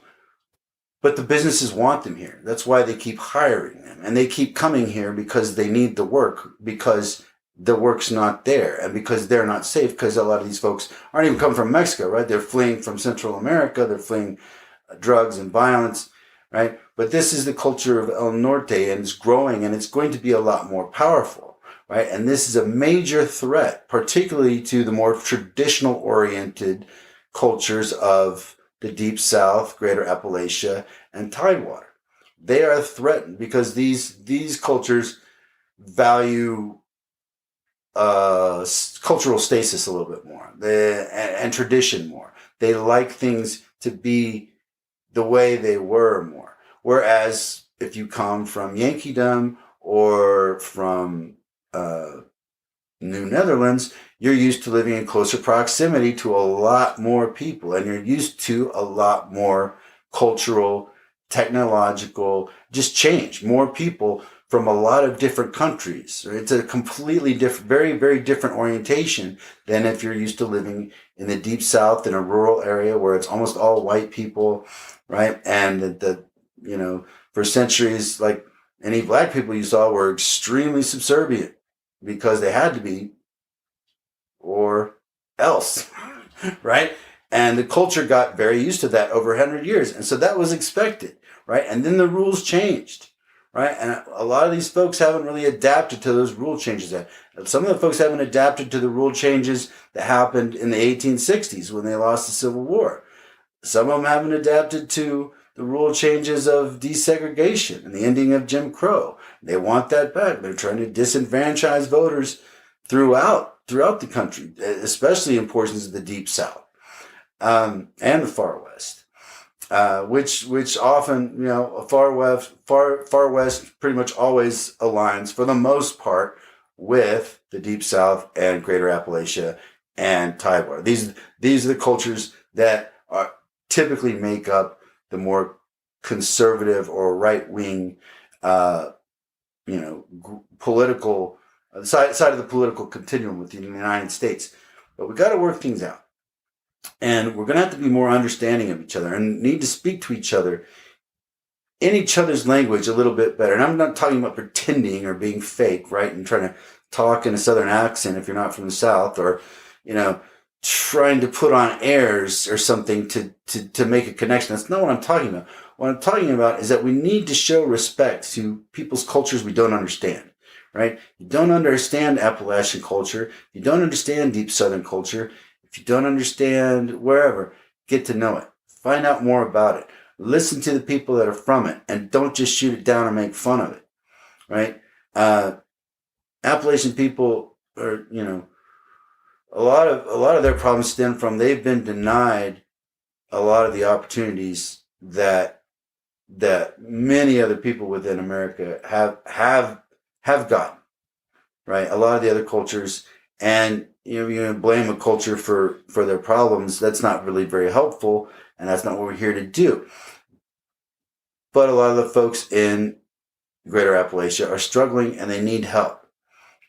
but the businesses want them here. That's why they keep hiring them, and they keep coming here because they need the work, because the work's not there, and because they're not safe, because a lot of these folks aren't even coming from Mexico, right? They're fleeing from Central America. They're fleeing drugs and violence, right? But this is the culture of El Norte, and it's growing, and it's going to be a lot more powerful, right? And this is a major threat, particularly to the more traditional oriented cultures of the Deep South, Greater Appalachia, and Tidewater. They are threatened because these cultures value cultural stasis a little bit more, and tradition more. They like things to be the way they were more. Whereas if you come from Yankeedom or from New Netherlands, you're used to living in closer proximity to a lot more people, and you're used to a lot more cultural, technological, just change, more people from a lot of different countries. It's a completely different, very, very different orientation than if you're used to living in the Deep South in a rural area where it's almost all white people, right? And for centuries, like any black people you saw were extremely subservient because they had to be, or else, right? And the culture got very used to that over 100 years. And so that was expected, right? And then the rules changed, right? And a lot of these folks haven't really adapted to those rule changes yet. Some of the folks haven't adapted to the rule changes that happened in the 1860s when they lost the Civil War. Some of them haven't adapted to the rule changes of desegregation and the ending of Jim Crow. They want that back. They're trying to disenfranchise voters throughout the country, especially in portions of the Deep South and the Far West, which often, far west pretty much always aligns for the most part with the Deep South and Greater Appalachia and Tidewater. These are the cultures that are typically make up the more conservative or right-wing, political side of the political continuum within the United States. But we got to work things out. And we're going to have to be more understanding of each other and need to speak to each other in each other's language a little bit better. And I'm not talking about pretending or being fake, right? And trying to talk in a Southern accent if you're not from the South, or, trying to put on airs or something to make a connection. That's not what I'm talking about. What I'm talking about is that we need to show respect to people's cultures we don't understand, right? You don't understand Appalachian culture. You don't understand Deep Southern culture. If you don't understand wherever, get to know it. Find out more about it. Listen to the people that are from it, and don't just shoot it down or make fun of it, right? Appalachian people are, a lot of their problems stem from they've been denied a lot of the opportunities that many other people within America have gotten, right? A lot of the other cultures, and you blame a culture for their problems. That's not really very helpful, and that's not what we're here to do. But a lot of the folks in Greater Appalachia are struggling, and they need help,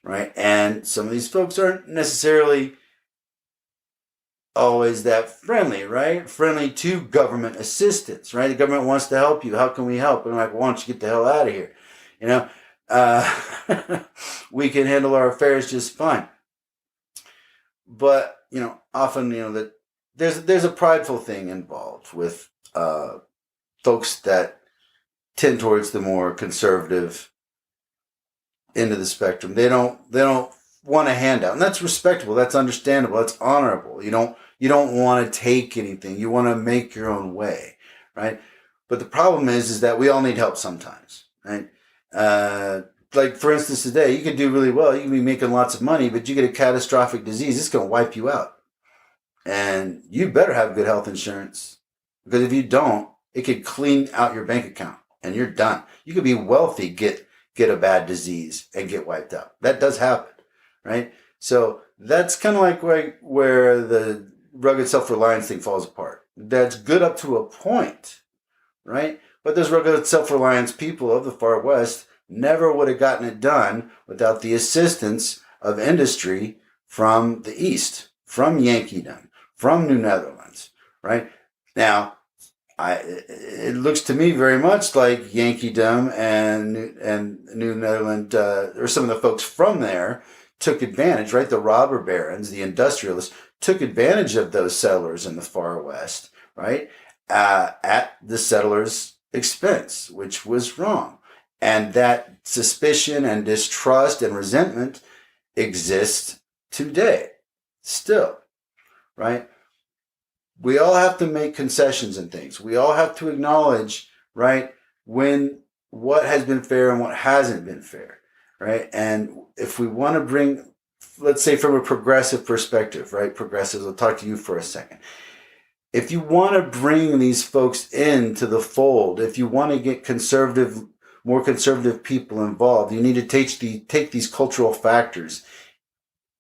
right? And some of these folks aren't necessarily always that friendly, right? Friendly to government assistance, right? The government wants to help you. How can we help? And I'm like, why don't you get the hell out of here? You know, we can handle our affairs just fine. But, often, that there's a prideful thing involved with folks that tend towards the more conservative end of the spectrum. They don't want a handout, and that's respectable. That's understandable. That's honorable. You don't want to take anything. You want to make your own way, right? But the problem is that we all need help sometimes, right? Like for instance, today you could do really well. You can be making lots of money, but you get a catastrophic disease. It's going to wipe you out, and you better have good health insurance, because if you don't, it could clean out your bank account, and you're done. You could be wealthy, get a bad disease, and get wiped out. That does happen, right? So that's kind of like where the rugged self-reliance thing falls apart. That's good up to a point, right? But those rugged self-reliance people of the far west never would have gotten it done without the assistance of industry from the East, from Yankeedom, from New Netherlands, right? Now, it looks to me very much like Yankeedom and New Netherland, or some of the folks from there took advantage, right? The robber barons, the industrialists, took advantage of those settlers in the far west, right? At the settlers' expense, which was wrong. And that suspicion and distrust and resentment exists today, still, right? We all have to make concessions and things. We all have to acknowledge, right, what has been fair and what hasn't been fair, right? And if we want to bring, let's say from a progressive perspective, right? Progressives, I'll talk to you for a second. If you want to bring these folks into the fold, if you want to get more conservative people involved, you need to take these cultural factors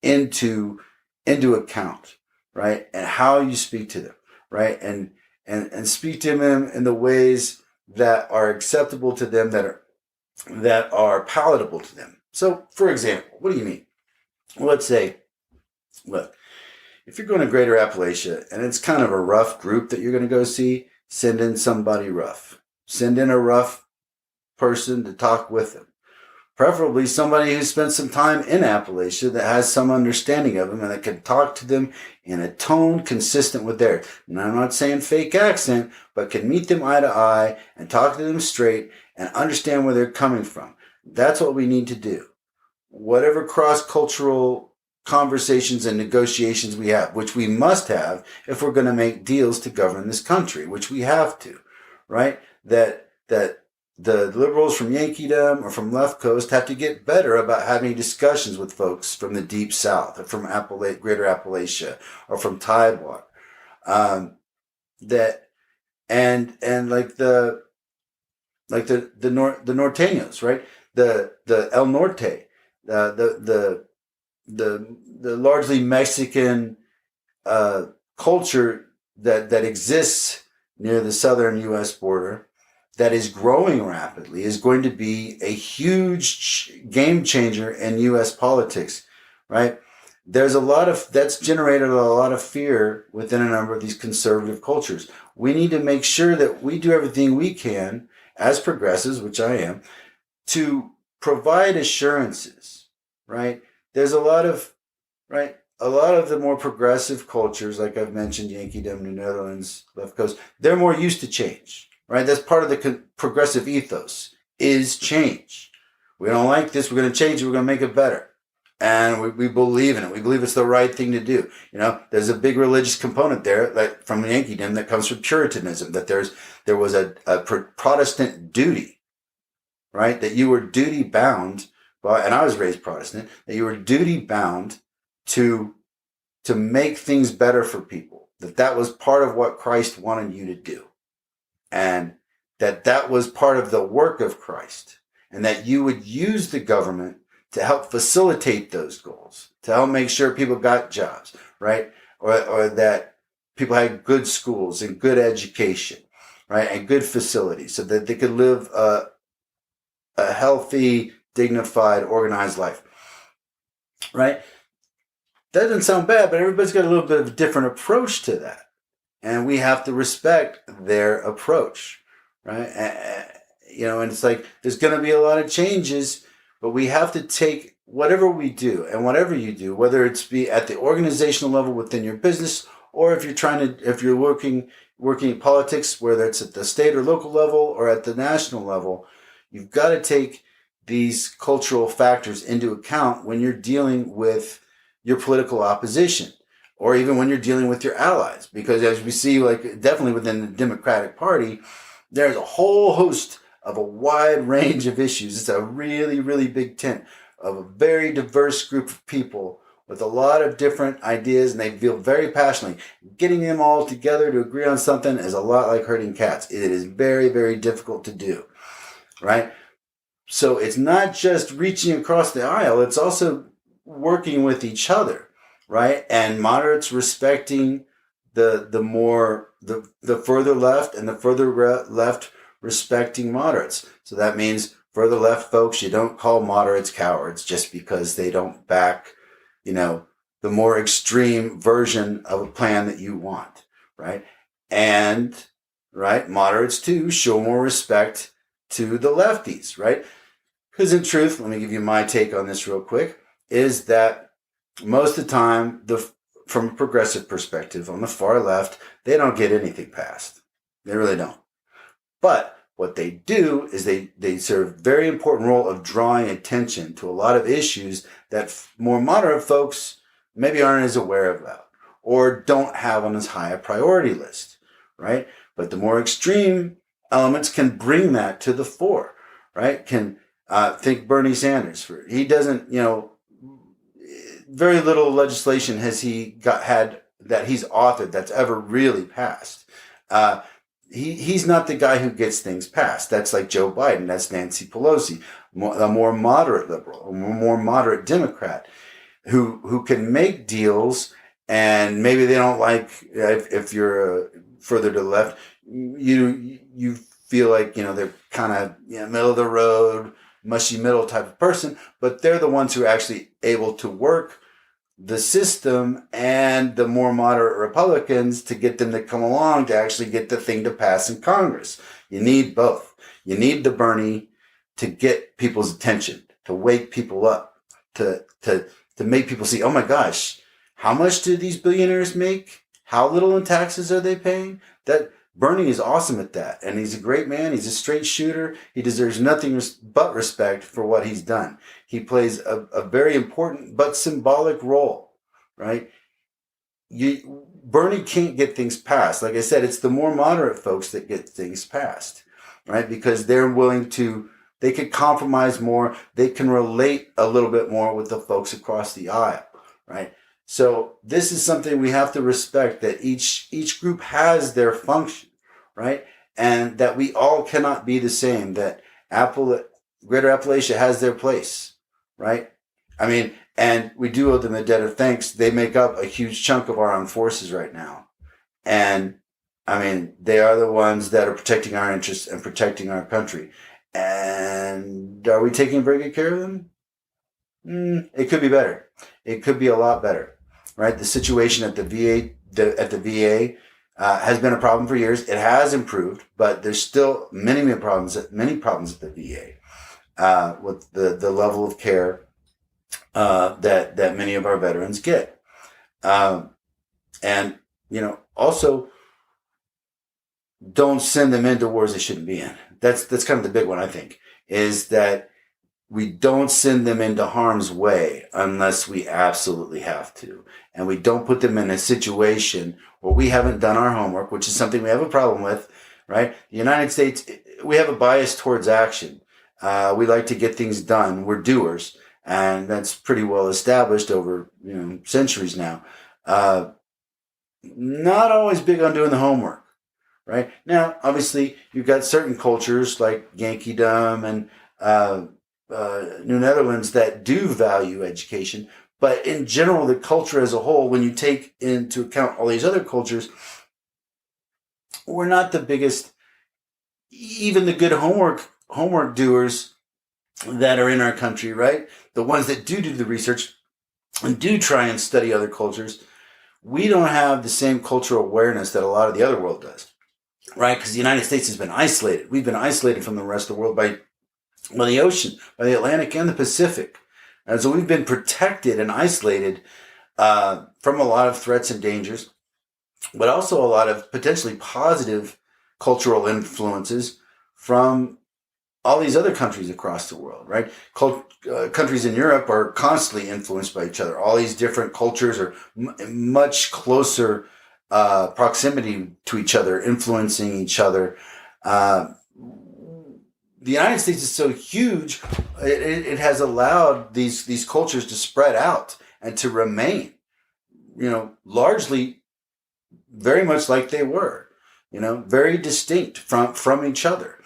into account, right? And how you speak to them, right? And speak to them in the ways that are acceptable to them, that are palatable to them. So, for example, what do you mean? Well, let's say, look, if you're going to Greater Appalachia and it's kind of a rough group that you're going to go see, send in somebody rough. Send in a rough person to talk with them. Preferably somebody who spent some time in Appalachia that has some understanding of them and that can talk to them in a tone consistent with theirs. And I'm not saying fake accent, but can meet them eye to eye and talk to them straight and understand where they're coming from. That's what we need to do. Whatever cross-cultural conversations and negotiations we have, which we must have if we're going to make deals to govern this country, which we have to, right? That the liberals from Yankeedom or from Left Coast have to get better about having discussions with folks from the Deep South or from Greater Appalachia or from Tidewater. And like the Norteños, right? The El Norte, the largely Mexican culture that exists near the southern U.S. border, that is growing rapidly, is going to be a huge game changer in U.S. politics, right? That's generated a lot of fear within a number of these conservative cultures. We need to make sure that we do everything we can as progressives, which I am, to provide assurances, right? There's a lot of the more progressive cultures, like I've mentioned, Yankeedom, New Netherlands, Left Coast, they're more used to change, right? That's part of the progressive ethos, is change. We don't like this, we're going to change it, we're going to make it better. And we believe in it. We believe it's the right thing to do. There's a big religious component there, like from Yankeedom, that comes from Puritanism, that there was a Protestant duty, right? That you were duty bound, and I was raised Protestant, that you were duty bound to make things better for people. That was part of what Christ wanted you to do. And that was part of the work of Christ. And that you would use the government to help facilitate those goals, to help make sure people got jobs, right? Or that people had good schools and good education, right? And good facilities so that they could live a healthy, dignified, organized life, right? That doesn't sound bad, but everybody's got a little bit of a different approach to that. And we have to respect their approach, right? And it's like there's going to be a lot of changes, but we have to take whatever we do and whatever you do, whether it's be at the organizational level within your business, or if you're working in politics, whether it's at the state or local level or at the national level, you've got to take these cultural factors into account when you're dealing with your political opposition, or even when you're dealing with your allies. Because as we see, like definitely within the Democratic Party, there's a whole host of a wide range of issues. It's a really, really big tent of a very diverse group of people with a lot of different ideas, and they feel very passionately. Getting them all together to agree on something is a lot like herding cats. It is very, very difficult to do, right? So it's not just reaching across the aisle, it's also working with each other, right? And moderates respecting the further left, and the further left respecting moderates. So that means further left folks, you don't call moderates cowards just because they don't back, the more extreme version of a plan that you want, right? And, right, moderates too show more respect to the lefties, right? Because in truth, let me give you my take on this real quick, is that most of the time, from a progressive perspective, on the far left, they don't get anything passed. They really don't. But what they do is they serve a very important role of drawing attention to a lot of issues that more moderate folks maybe aren't as aware about or don't have on as high a priority list, right? But the more extreme elements can bring that to the fore, right? Think Bernie Sanders. He doesn't, very little legislation has he had that he's authored that's ever really passed. He's not the guy who gets things passed. That's like Joe Biden. That's Nancy Pelosi, a more moderate liberal, a more moderate Democrat, who can make deals. And maybe they don't like, if you're further to the left, you feel like they're kind of middle of the road, mushy middle type of person, but they're the ones who are actually able to work the system and the more moderate Republicans to get them to come along to actually get the thing to pass in Congress. You need both. You need the Bernie to get people's attention, to wake people up, to make people see, oh my gosh, how much do these billionaires make? How little in taxes are they paying? That Bernie is awesome at that, and he's a great man. He's a straight shooter. He deserves nothing but respect for what he's done. He plays a very important but symbolic role, right? Bernie can't get things passed. Like I said, it's the more moderate folks that get things passed, right? Because they're willing to, they can compromise more. They can relate a little bit more with the folks across the aisle, right? So this is something we have to respect, that each group has their function, right? And that we all cannot be the same, that Greater Appalachia has their place, right? I mean, and we do owe them a debt of thanks. They make up a huge chunk of our armed forces right now. And I mean, they are the ones that are protecting our interests and protecting our country. And are we taking very good care of them? It could be better. It could be a lot better, right? The situation at the VA has been a problem for years. It has improved, but there's still many problems at the VA with the level of care that many of our veterans get, and also don't send them into wars they shouldn't be in. That's kind of the big one, I think, is that we don't send them into harm's way unless we absolutely have to. And we don't put them in a situation where we haven't done our homework, which is something we have a problem with, right? The United States, we have a bias towards action. We like to get things done. We're doers. And that's pretty well established over, centuries now. Not always big on doing the homework, right? Now, obviously, you've got certain cultures like Yankeedom and New Netherlands that do value education, but in general, the culture as a whole, when you take into account all these other cultures, we're not the biggest. Even the good homework doers that are in our country, right? The ones that do the research, and do try and study other cultures, we don't have the same cultural awareness that a lot of the other world does, right? Because the United States has been isolated. We've been isolated from the rest of the world by the ocean, by the Atlantic and the Pacific. And so we've been protected and isolated from a lot of threats and dangers, but also a lot of potentially positive cultural influences from all these other countries across the world, right? Countries in Europe are constantly influenced by each other. All these different cultures are much closer proximity to each other, influencing each other. The United States is so huge, it has allowed these cultures to spread out and to remain, largely very much like they were, very distinct from each other.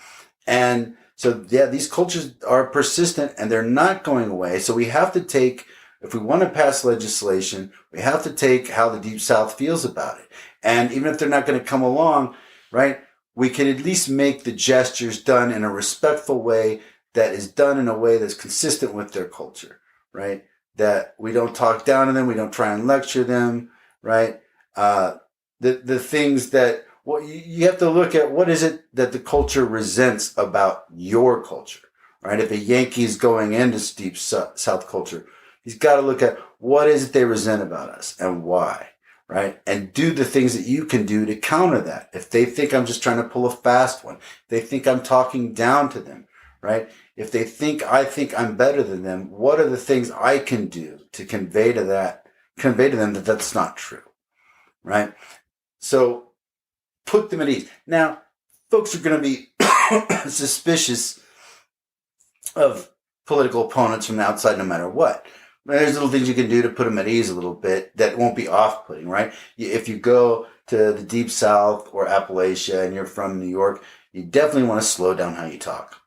And so, yeah, these cultures are persistent and they're not going away. So we have to take, if we want to pass legislation, we have to take how the Deep South feels about it. And even if they're not going to come along, right, we can at least make the gestures done in a respectful way that is done in a way that's consistent with their culture, right? That we don't talk down to them, we don't try and lecture them, right? The things that, well, you have to look at what is it that the culture resents about your culture, right? If a Yankee is going into Deep South culture, he's got to look at what is it they resent about us and why, right? And do the things that you can do to counter that. If they think I'm just trying to pull a fast one, if they think I'm talking down to them, right? If they think I'm better than them, what are the things I can do to convey to them that that's not true, right? So put them at ease. Now, folks are going to be suspicious of political opponents from the outside no matter what. There's little things you can do to put them at ease a little bit that won't be off-putting, right? If you go to the Deep South or Appalachia and you're from New York, you definitely want to slow down how you talk,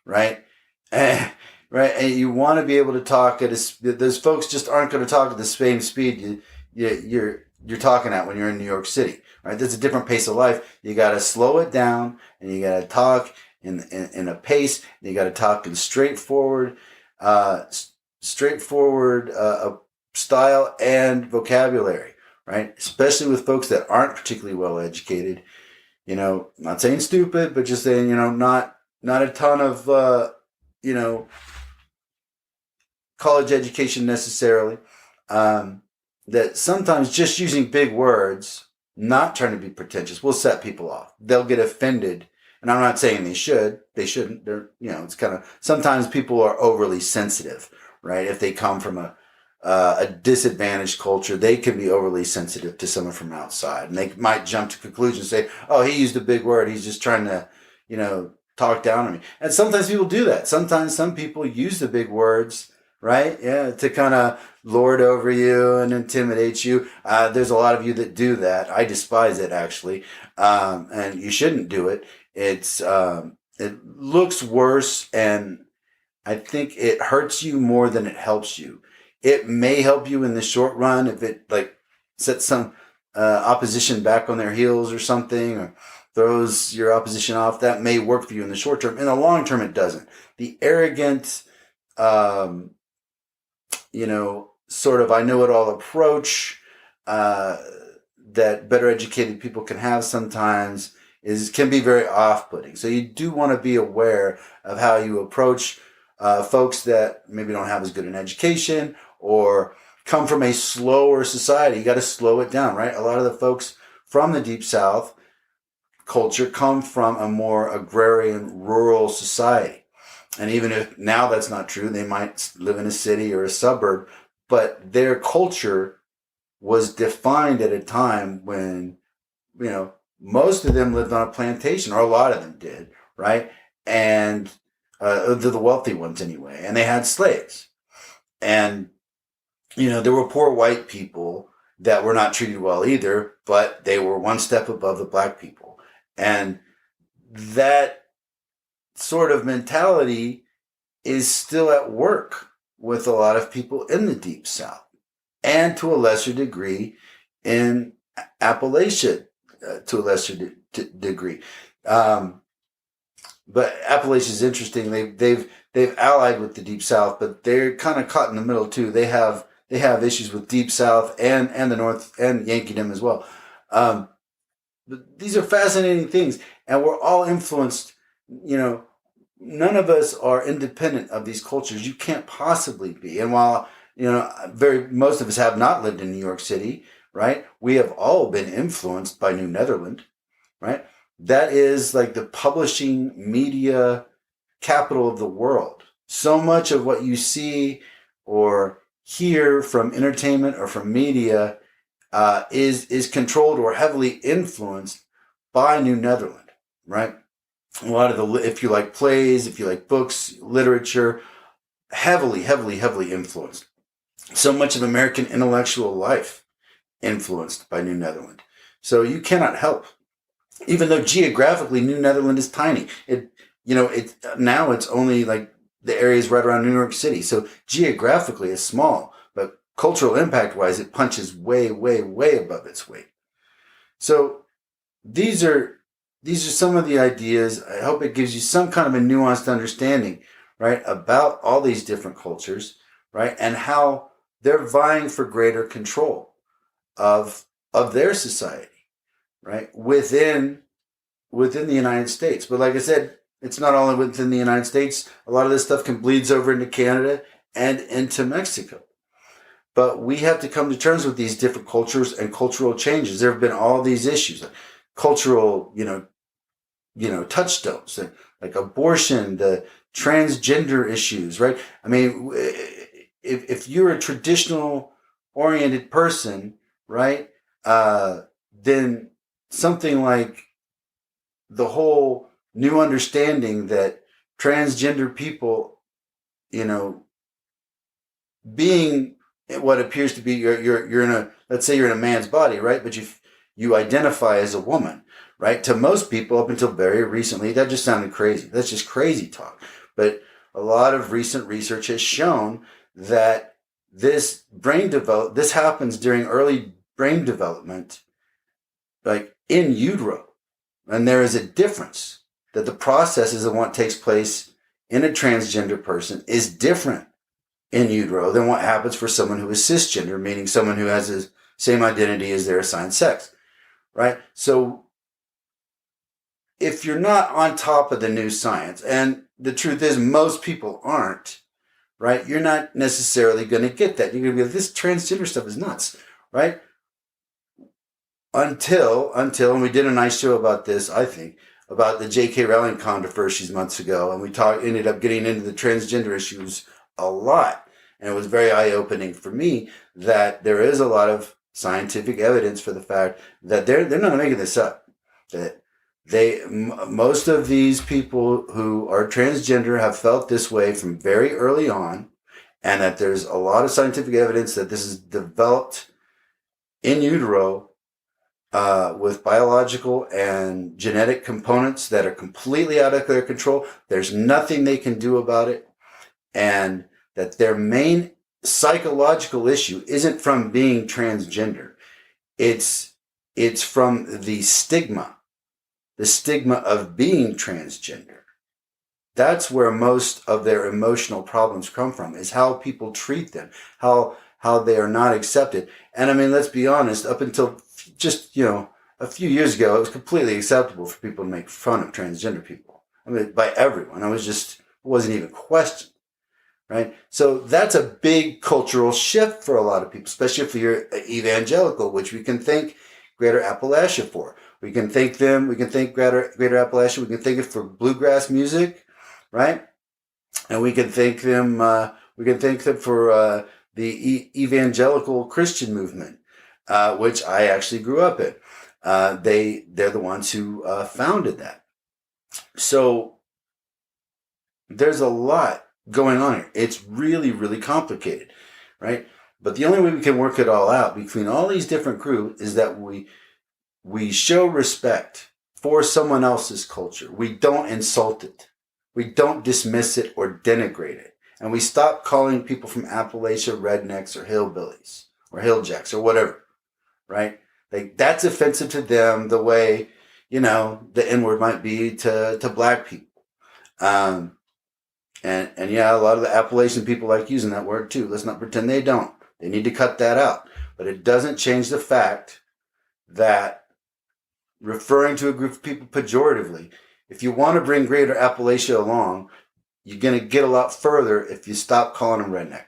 right? Right, and you want to be able to talk at those folks just aren't going to talk at the same speed you're talking at when you're in New York City, right? There's a different pace of life. You got to slow it down, and you got to talk in a pace. And you got to talk in straightforward style and vocabulary, right? Especially with folks that aren't particularly well educated. Not saying stupid, but just saying, not a ton of college education necessarily. That sometimes just using big words, not trying to be pretentious, will set people off. They'll get offended. And I'm not saying they shouldn't. It's kind of, sometimes people are overly sensitive, right? If they come from a disadvantaged culture, they can be overly sensitive to someone from outside. And they might jump to conclusions and say, oh, he used a big word. He's just trying to, talk down on me. And sometimes people do that. Sometimes some people use the big words, right? Yeah, to kind of lord over you and intimidate you. There's a lot of you that do that. I despise it, actually. And you shouldn't do it. It looks worse, and I think it hurts you more than it helps you. It may help you in the short run if it sets some opposition back on their heels or something, or throws your opposition off. That may work for you in the short term. In the long term, it doesn't. The arrogant, sort of I know it all approach that better educated people can have sometimes can be very off-putting. So you do want to be aware of how you approach folks that maybe don't have as good an education or come from a slower society. You got to slow it down, right? A lot of the folks from the Deep South culture come from a more agrarian, rural society. And even if now that's not true, they might live in a city or a suburb, but their culture was defined at a time when, most of them lived on a plantation, or a lot of them did, right? And the wealthy ones anyway, and they had slaves. And, there were poor white people that were not treated well either, but they were one step above the black people. And that sort of mentality is still at work with a lot of people in the Deep South, and to a lesser degree in Appalachia, to a lesser degree. But Appalachia is interesting. They've allied with the Deep South, but they're kind of caught in the middle too. They have they have issues with Deep South and the North and Yankeedom as well. But these are fascinating things, and we're all influenced. None of us are independent of these cultures. You can't possibly be. And while most of us have not lived in New York City, right? We have all been influenced by New Netherland, right? That is like the publishing media capital of the world. So much of what you see or hear from entertainment or from media is controlled or heavily influenced by New Netherland, right? A lot of if you like plays, if you like books, literature, heavily, heavily, heavily influenced. So much of American intellectual life influenced by New Netherland. So you cannot help, even though geographically New Netherland is tiny. Now it's only like the areas right around New York City. So geographically it's small, but cultural impact wise, it punches way, way, way above its weight. So these are some of the ideas. I hope it gives you some kind of a nuanced understanding, right, about all these different cultures, right, and how they're vying for greater control of their society, right, within the United States. But like I said, it's not only within the United States. A lot of this stuff bleeds over into Canada and into Mexico. But we have to come to terms with these different cultures and cultural changes. There have been all these issues, like cultural, touchstones, like abortion, the transgender issues, right? I mean, if you're a traditional oriented person, right, then something like the whole new understanding that transgender people, being what appears to be you're in a, let's say you're in a man's body, right? But you identify as a woman, right? To most people up until very recently, that just sounded crazy. That's just crazy talk. But a lot of recent research has shown that this happens during early brain development, like in utero. And there is a difference that the processes of what takes place in a transgender person is different in utero than what happens for someone who is cisgender, meaning someone who has the same identity as their assigned sex, right? So if you're not on top of the new science, and the truth is most people aren't, right? You're not necessarily going to get that. You're going to be like, this transgender stuff is nuts, right? Until, and we did a nice show about this, I think, about the J.K. Rowling controversies months ago, and we ended up getting into the transgender issues a lot. And it was very eye-opening for me that there is a lot of scientific evidence for the fact that they're not making this up. That most of these people who are transgender have felt this way from very early on, and that there's a lot of scientific evidence that this is developed in utero with biological and genetic components that are completely out of their control. There's nothing they can do about it. And that their main psychological issue isn't from being transgender. It's from the stigma of being transgender. That's where most of their emotional problems come from, is how people treat them, how they are not accepted. And I mean, let's be honest, up until just, a few years ago, it was completely acceptable for people to make fun of transgender people. I mean, by everyone. It wasn't even questioned, right? So that's a big cultural shift for a lot of people, especially if you're evangelical, which we can thank Greater Appalachia for. We can thank Greater Appalachia, we can thank it for bluegrass music, right? And we can thank them for the evangelical Christian movement, which I actually grew up in. They're the ones who founded that. So there's a lot going on here. It's really, really complicated, right? But the only way we can work it all out between all these different groups is that we show respect for someone else's culture. We don't insult it. We don't dismiss it or denigrate it. And we stop calling people from Appalachia rednecks or hillbillies or hilljacks or whatever, right? Like, that's offensive to them the way, the N-word might be to black people. And yeah, a lot of the Appalachian people like using that word too. Let's not pretend they don't. They need to cut that out. But it doesn't change the fact that referring to a group of people pejoratively, if you want to bring Greater Appalachia along, you're going to get a lot further if you stop calling them redneck.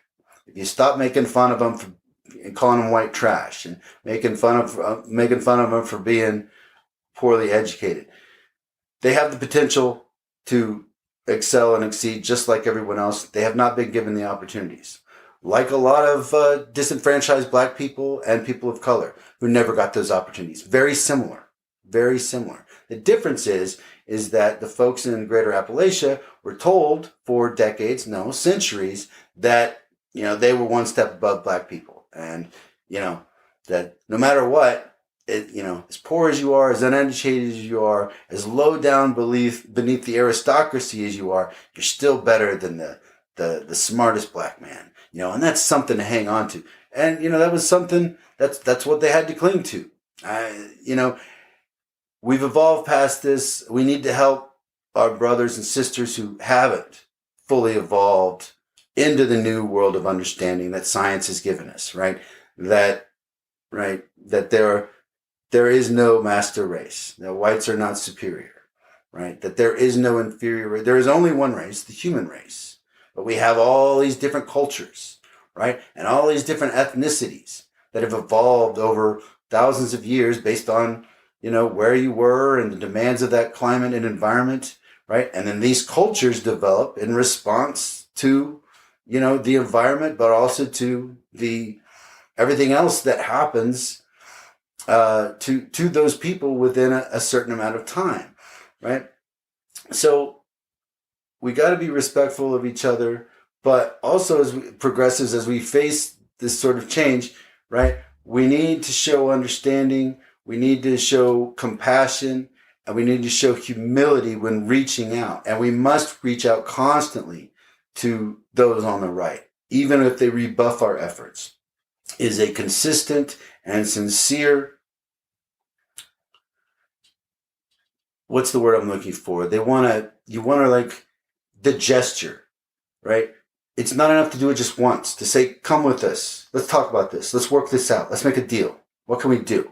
If you stop making fun of them and calling them white trash and making fun of them for being poorly educated. They have the potential to excel and exceed just like everyone else. They have not been given the opportunities. Like a lot of disenfranchised black people and people of color who never got those opportunities. Very similar. Very similar. The difference is that the folks in Greater Appalachia were told for decades, no, centuries, that, they were one step above black people. And, that no matter what, as poor as you are, as uneducated as you are, as low down beneath the aristocracy as you are, you're still better than the smartest black man. And that's something to hang on to. And, that was something that's what they had to cling to. We've evolved past this. We need to help our brothers and sisters who haven't fully evolved into the new world of understanding that science has given us, right? That there is no master race. That whites are not superior, right? That there is no inferior race. There is only one race, the human race. But we have all these different cultures, right? And all these different ethnicities that have evolved over thousands of years based on, where you were and the demands of that climate and environment, right? And then these cultures develop in response to, the environment, but also to everything else that happens to those people within a certain amount of time, right? So we got to be respectful of each other, but also as we face this sort of change, right? We need to show understanding, we need to show compassion, and we need to show humility when reaching out. And we must reach out constantly to those on the right, even if they rebuff our efforts. Is a consistent and sincere, what's the word I'm looking for? You want to like the gesture, right? It's not enough to do it just once, to say, come with us. Let's talk about this. Let's work this out. Let's make a deal. What can we do,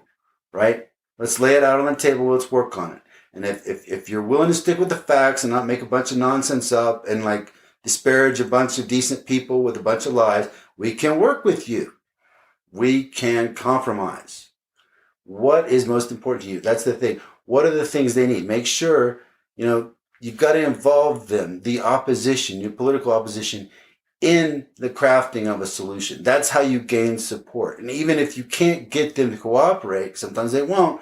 right? Let's lay it out on the table. Let's work on it. And if you're willing to stick with the facts and not make a bunch of nonsense up and like disparage a bunch of decent people with a bunch of lies, we can work with you. We can compromise. What is most important to you? That's the thing. What are the things they need? Make sure, you've got to involve them, the opposition, your political opposition, in the crafting of a solution. That's how you gain support. And even if you can't get them to cooperate, sometimes they won't,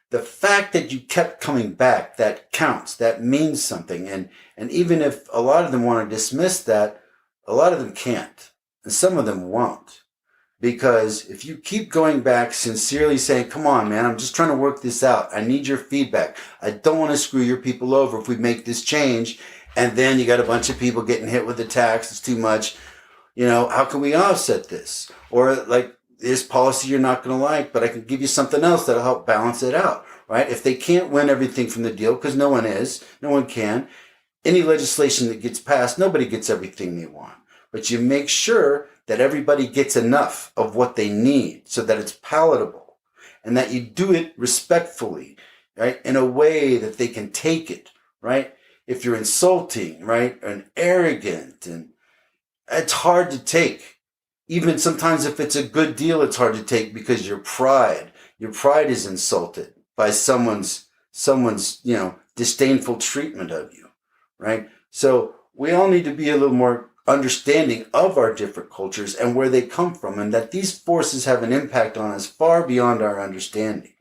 the fact that you kept coming back, that counts, that means something. And even if a lot of them want to dismiss that, a lot of them can't. And some of them won't. Because if you keep going back sincerely saying, come on, man, I'm just trying to work this out. I need your feedback. I don't want to screw your people over if we make this change. And then you got a bunch of people getting hit with the tax. It's too much. How can we offset this? Or like this policy you're not going to like, but I can give you something else that'll help balance it out, right? If they can't win everything from the deal, because no one can, any legislation that gets passed, nobody gets everything they want. But you make sure that everybody gets enough of what they need so that it's palatable and that you do it respectfully, right? In a way that they can take it, right? If you're insulting, right? And arrogant, and it's hard to take. Even sometimes if it's a good deal, it's hard to take because your pride is insulted by someone's, disdainful treatment of you, right? So we all need to be a little more understanding of our different cultures and where they come from, and that these forces have an impact on us far beyond our understanding,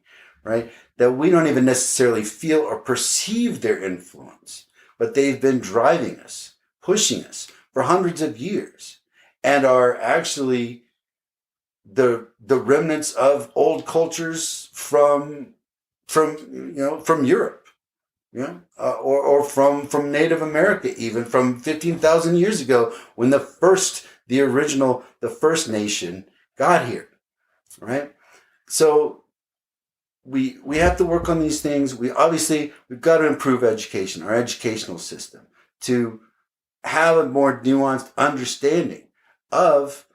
right? That we don't even necessarily feel or perceive their influence, but they've been driving us, pushing us for hundreds of years, and are actually the remnants of old cultures from Europe. Or from Native America, even from 15,000 years ago, when the first nation got here, right? So we have to work on these things. We've got to improve education, our educational system, to have a more nuanced understanding of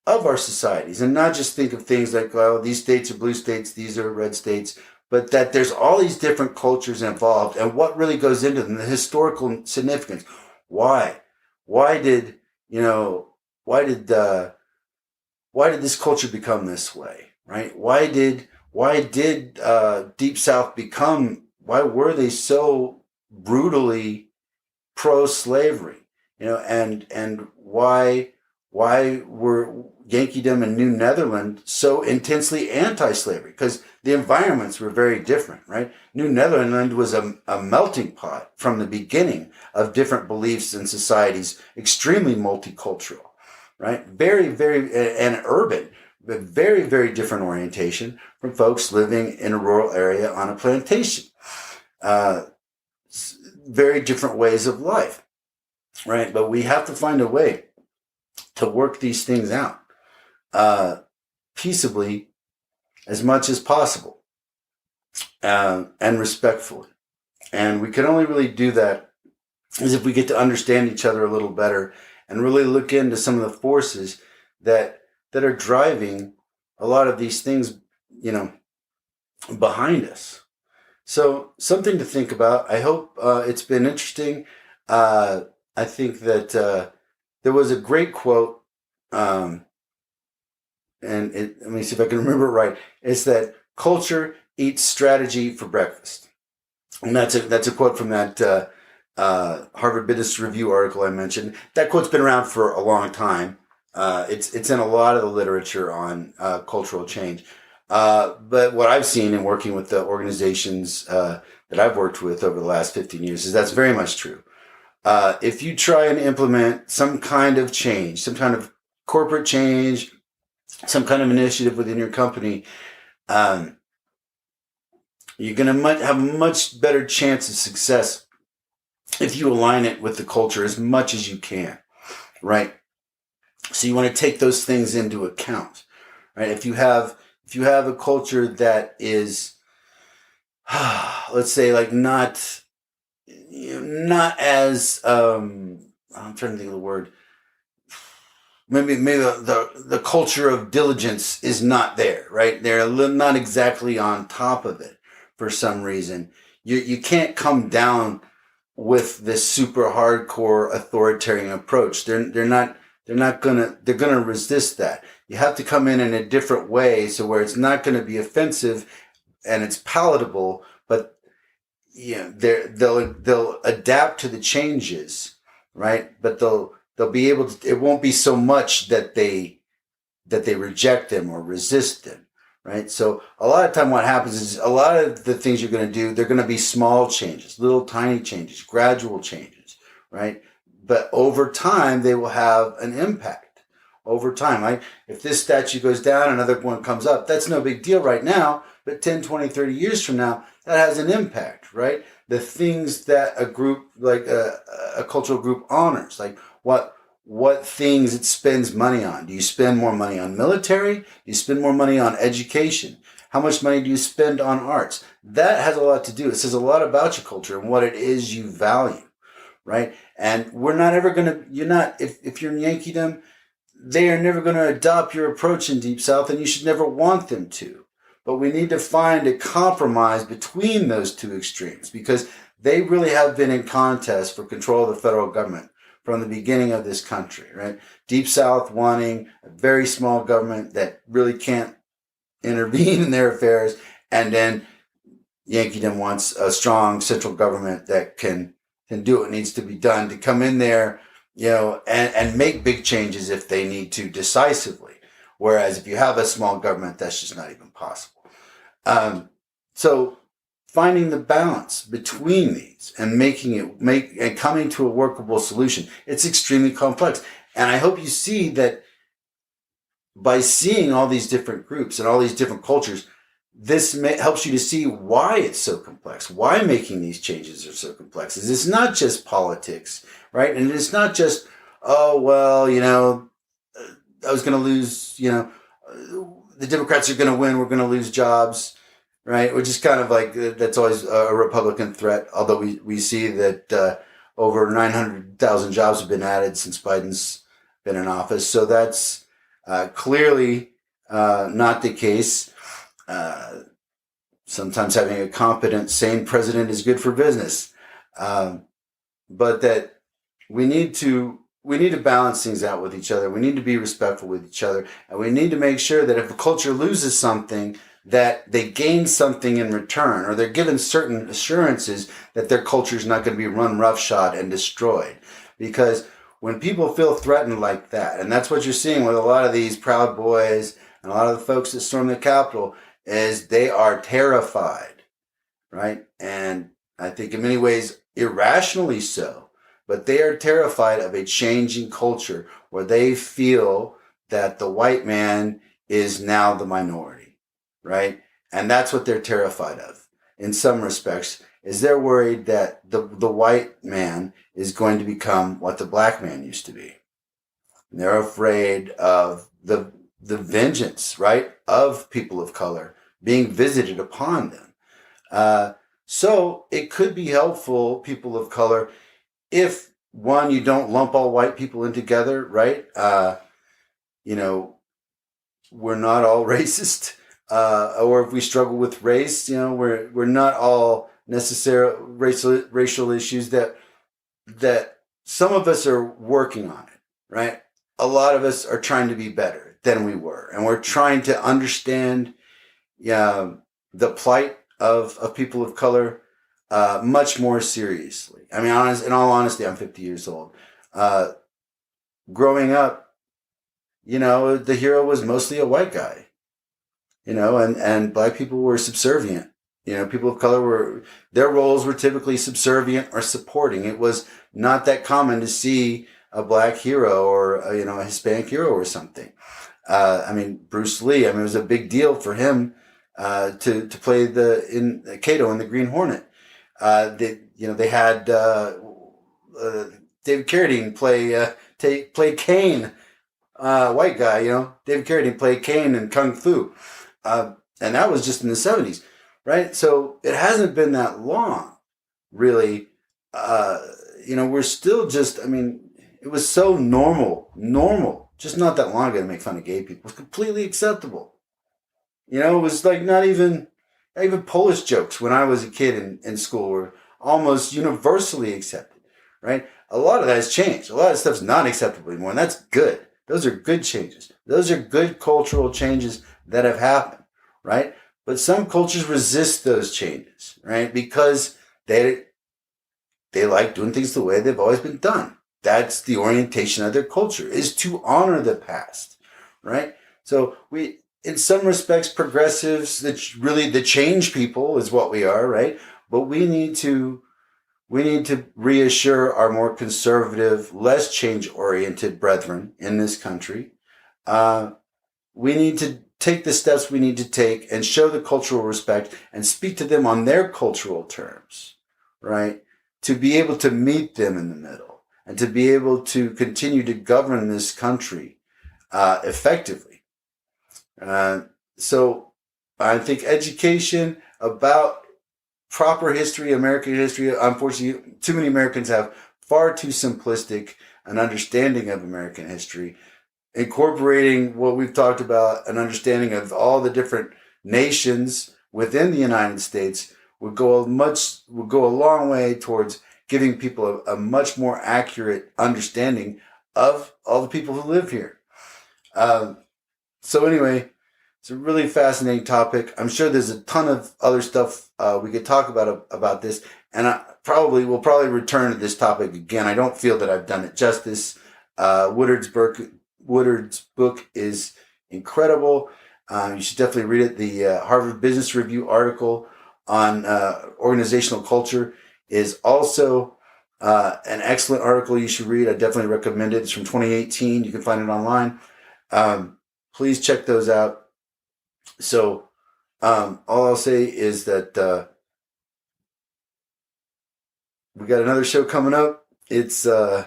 of our societies, and not just think of things like, well, these states are blue states, these are red states, but that there's all these different cultures involved, and what really goes into them, the historical significance. Why? Why did, you know, why did this culture become this way, right? Why did Deep South become, why were they so brutally pro-slavery, and why were Yankeedom and New Netherland so intensely anti-slavery? Because the environments were very different, right? New Netherland was a melting pot from the beginning of different beliefs and societies, extremely multicultural, right? Very, very, and urban, but very, very different orientation from folks living in a rural area on a plantation. Very different ways of life, right? But we have to find a way to work these things out peaceably as much as possible, and respectfully. And we can only really do that is if we get to understand each other a little better and really look into some of the forces that are driving a lot of these things, behind us. So something to think about. I hope it's been interesting. I think that there was a great quote, let me see if I can remember it right. It's that culture eats strategy for breakfast. And that's a quote from that Harvard Business Review article I mentioned. That quote's been around for a long time. It's in a lot of the literature on cultural change. But what I've seen in working with the organizations that I've worked with over the last 15 years is that's very much true. If you try and implement some kind of change, some kind of corporate change, some kind of initiative within your company, you're going to have a much better chance of success if you align it with the culture as much as you can, right? So you want to take those things into account, right? If you have a culture that is, let's say, like not as, I'm trying to think of the word. Maybe the culture of diligence is not there, right? They're not exactly on top of it for some reason. You can't come down with this super hardcore authoritarian approach. They're gonna resist that. You have to come in a different way, so where it's not going to be offensive and it's palatable, but they'll adapt to the changes, right? But they'll be able to. It won't be so much that they reject them or resist them, right? So a lot of time, what happens is a lot of the things you're going to do, they're going to be small changes, little tiny changes, gradual changes, right? But over time, they will have an impact. Over time, like if this statue goes down, another one comes up, that's no big deal right now, but 10, 20, 30 years from now, that has an impact, right? The things that a group, like a cultural group honors, like what things it spends money on. Do you spend more money on military? Do you spend more money on education? How much money do you spend on arts? That has a lot to do. It says a lot about your culture and what it is you value, right? And we're not ever going to, if you're in Yankeedom, they are never going to adopt your approach in Deep South, and you should never want them to. But we need to find a compromise between those two extremes, because they really have been in contest for control of the federal government from the beginning of this country, right? Deep South wanting a very small government that really can't intervene in their affairs, and then Yankeedom wants a strong central government that can do what needs to be done to come in there, and make big changes if they need to decisively. Whereas if you have a small government, that's just not even possible. So finding the balance between these and and coming to a workable solution, it's extremely complex. And I hope you see that by seeing all these different groups and all these different cultures, this helps you to see why it's so complex, why making these changes are so complex. It's not just politics, right? And it's not just, I was going to lose, the Democrats are going to win, we're going to lose jobs, right? Which is kind of like, that's always a Republican threat, although we see that over 900,000 jobs have been added since Biden's been in office. So that's Clearly, not the case. Sometimes having a competent, sane president is good for business, but that we need to balance things out with each other. We need to be respectful with each other, and we need to make sure that if a culture loses something, that they gain something in return, or they're given certain assurances that their culture is not going to be run roughshod and destroyed. Because when people feel threatened like that, and that's what you're seeing with a lot of these Proud Boys and a lot of the folks that storm the Capitol, is they are terrified, right? And I think in many ways irrationally so, but they are terrified of a changing culture where they feel that the white man is now the minority, right? And that's what they're terrified of in some respects, is they're worried that the white man is going to become what the black man used to be. And they're afraid of the vengeance, right, of people of color being visited upon them. So it could be helpful, people of color, if one, you don't lump all white people in together, right? We're not all racist, or if we struggle with race, we're not all necessarily racial issues that some of us are working on it, right? A lot of us are trying to be better than we were, and we're trying to understand the plight of people of color much more seriously. I mean, in all honesty, I'm 50 years old. Growing up, the hero was mostly a white guy, and black people were subservient. People of color their roles were typically subservient or supporting. It was not that common to see a black hero or, a Hispanic hero or something. Bruce Lee, it was a big deal for him to play in Kato in the Green Hornet. They had David Carradine play Kane, white guy. David Carradine played Kane in Kung Fu, and that was just in the 70s, right? So it hasn't been that long, really. We're still just. It was so normal, just not that long ago to make fun of gay people. It was completely acceptable. It was like not even Polish jokes when I was a kid in school were almost universally accepted, right? A lot of that has changed. A lot of stuff's not acceptable anymore, and that's good. Those are good changes. Those are good cultural changes that have happened, right? But some cultures resist those changes, right? Because they like doing things the way they've always been done. That's the orientation of their culture, is to honor the past, right? So in some respects, progressives, that's really the change people is what we are, right? But we need to reassure our more conservative, less change-oriented brethren in this country. We need to take the steps we need to take and show the cultural respect and speak to them on their cultural terms, right? To be able to meet them in the middle and to be able to continue to govern this country effectively. So I think education about proper history, American history, unfortunately, too many Americans have far too simplistic an understanding of American history. Incorporating what we've talked about, an understanding of all the different nations within the United States would go a long way towards giving people a much more accurate understanding of all the people who live here. So anyway, it's a really fascinating topic. I'm sure there's a ton of other stuff we could talk about this, and we'll probably return to this topic again. I don't feel that I've done it justice. Woodard's book is incredible. You should definitely read it. The Harvard Business Review article on organizational culture is also an excellent article you should read. I definitely recommend it. It's from 2018. You can find it online. Please check those out. So all I'll say is that we got another show coming up. It's going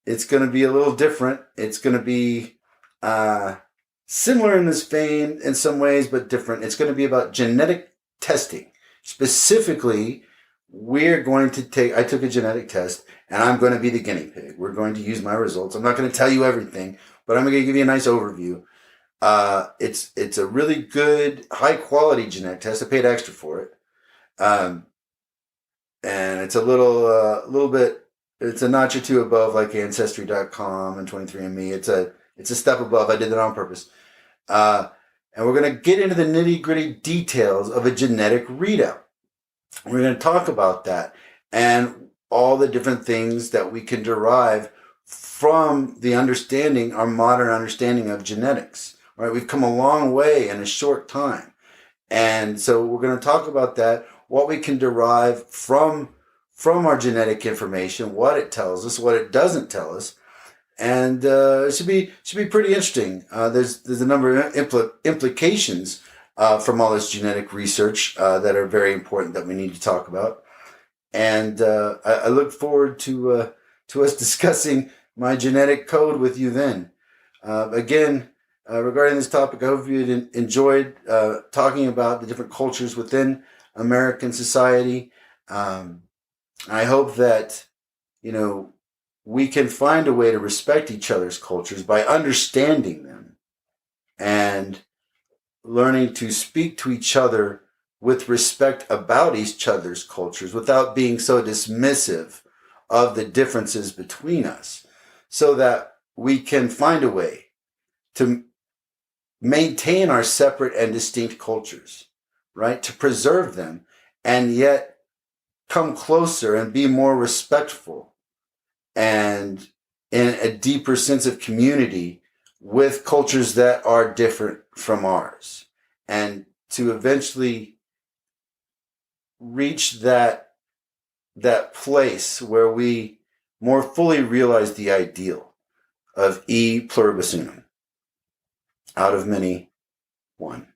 to be a little different. It's going to be similar in this vein in some ways, but different. It's going to be about genetic testing. Specifically, I took a genetic test, and I'm going to be the guinea pig. We're going to use my results. I'm not going to tell you everything, but I'm going to give you a nice overview. It's a really good, high quality genetic test. I paid extra for it. And it's a little bit, it's a notch or two above like Ancestry.com and 23andMe. It's a step above. I did that on purpose. And we're going to get into the nitty gritty details of a genetic readout. We're going to talk about that and all the different things that we can derive from the understanding, our modern understanding of genetics. Right? We've come a long way in a short time. And so we're going to talk about that, what we can derive from our genetic information, what it tells us, what it doesn't tell us. And it should be pretty interesting. There's a number of implications from all this genetic research that are very important that we need to talk about. And I look forward to us discussing my genetic code with you then. Again, regarding this topic, I hope you enjoyed talking about the different cultures within American society. I hope that, we can find a way to respect each other's cultures by understanding them and learning to speak to each other with respect about each other's cultures without being so dismissive of the differences between us, so that we can find a way to maintain our separate and distinct cultures, right? To preserve them and yet come closer and be more respectful and in a deeper sense of community with cultures that are different from ours, and to eventually reach that place where we more fully realize the ideal of e pluribus unum, out of many, one.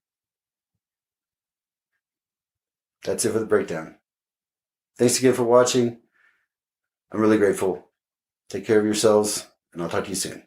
That's it for the breakdown. Thanks again for watching. I'm really grateful. Take care of yourselves, and I'll talk to you soon.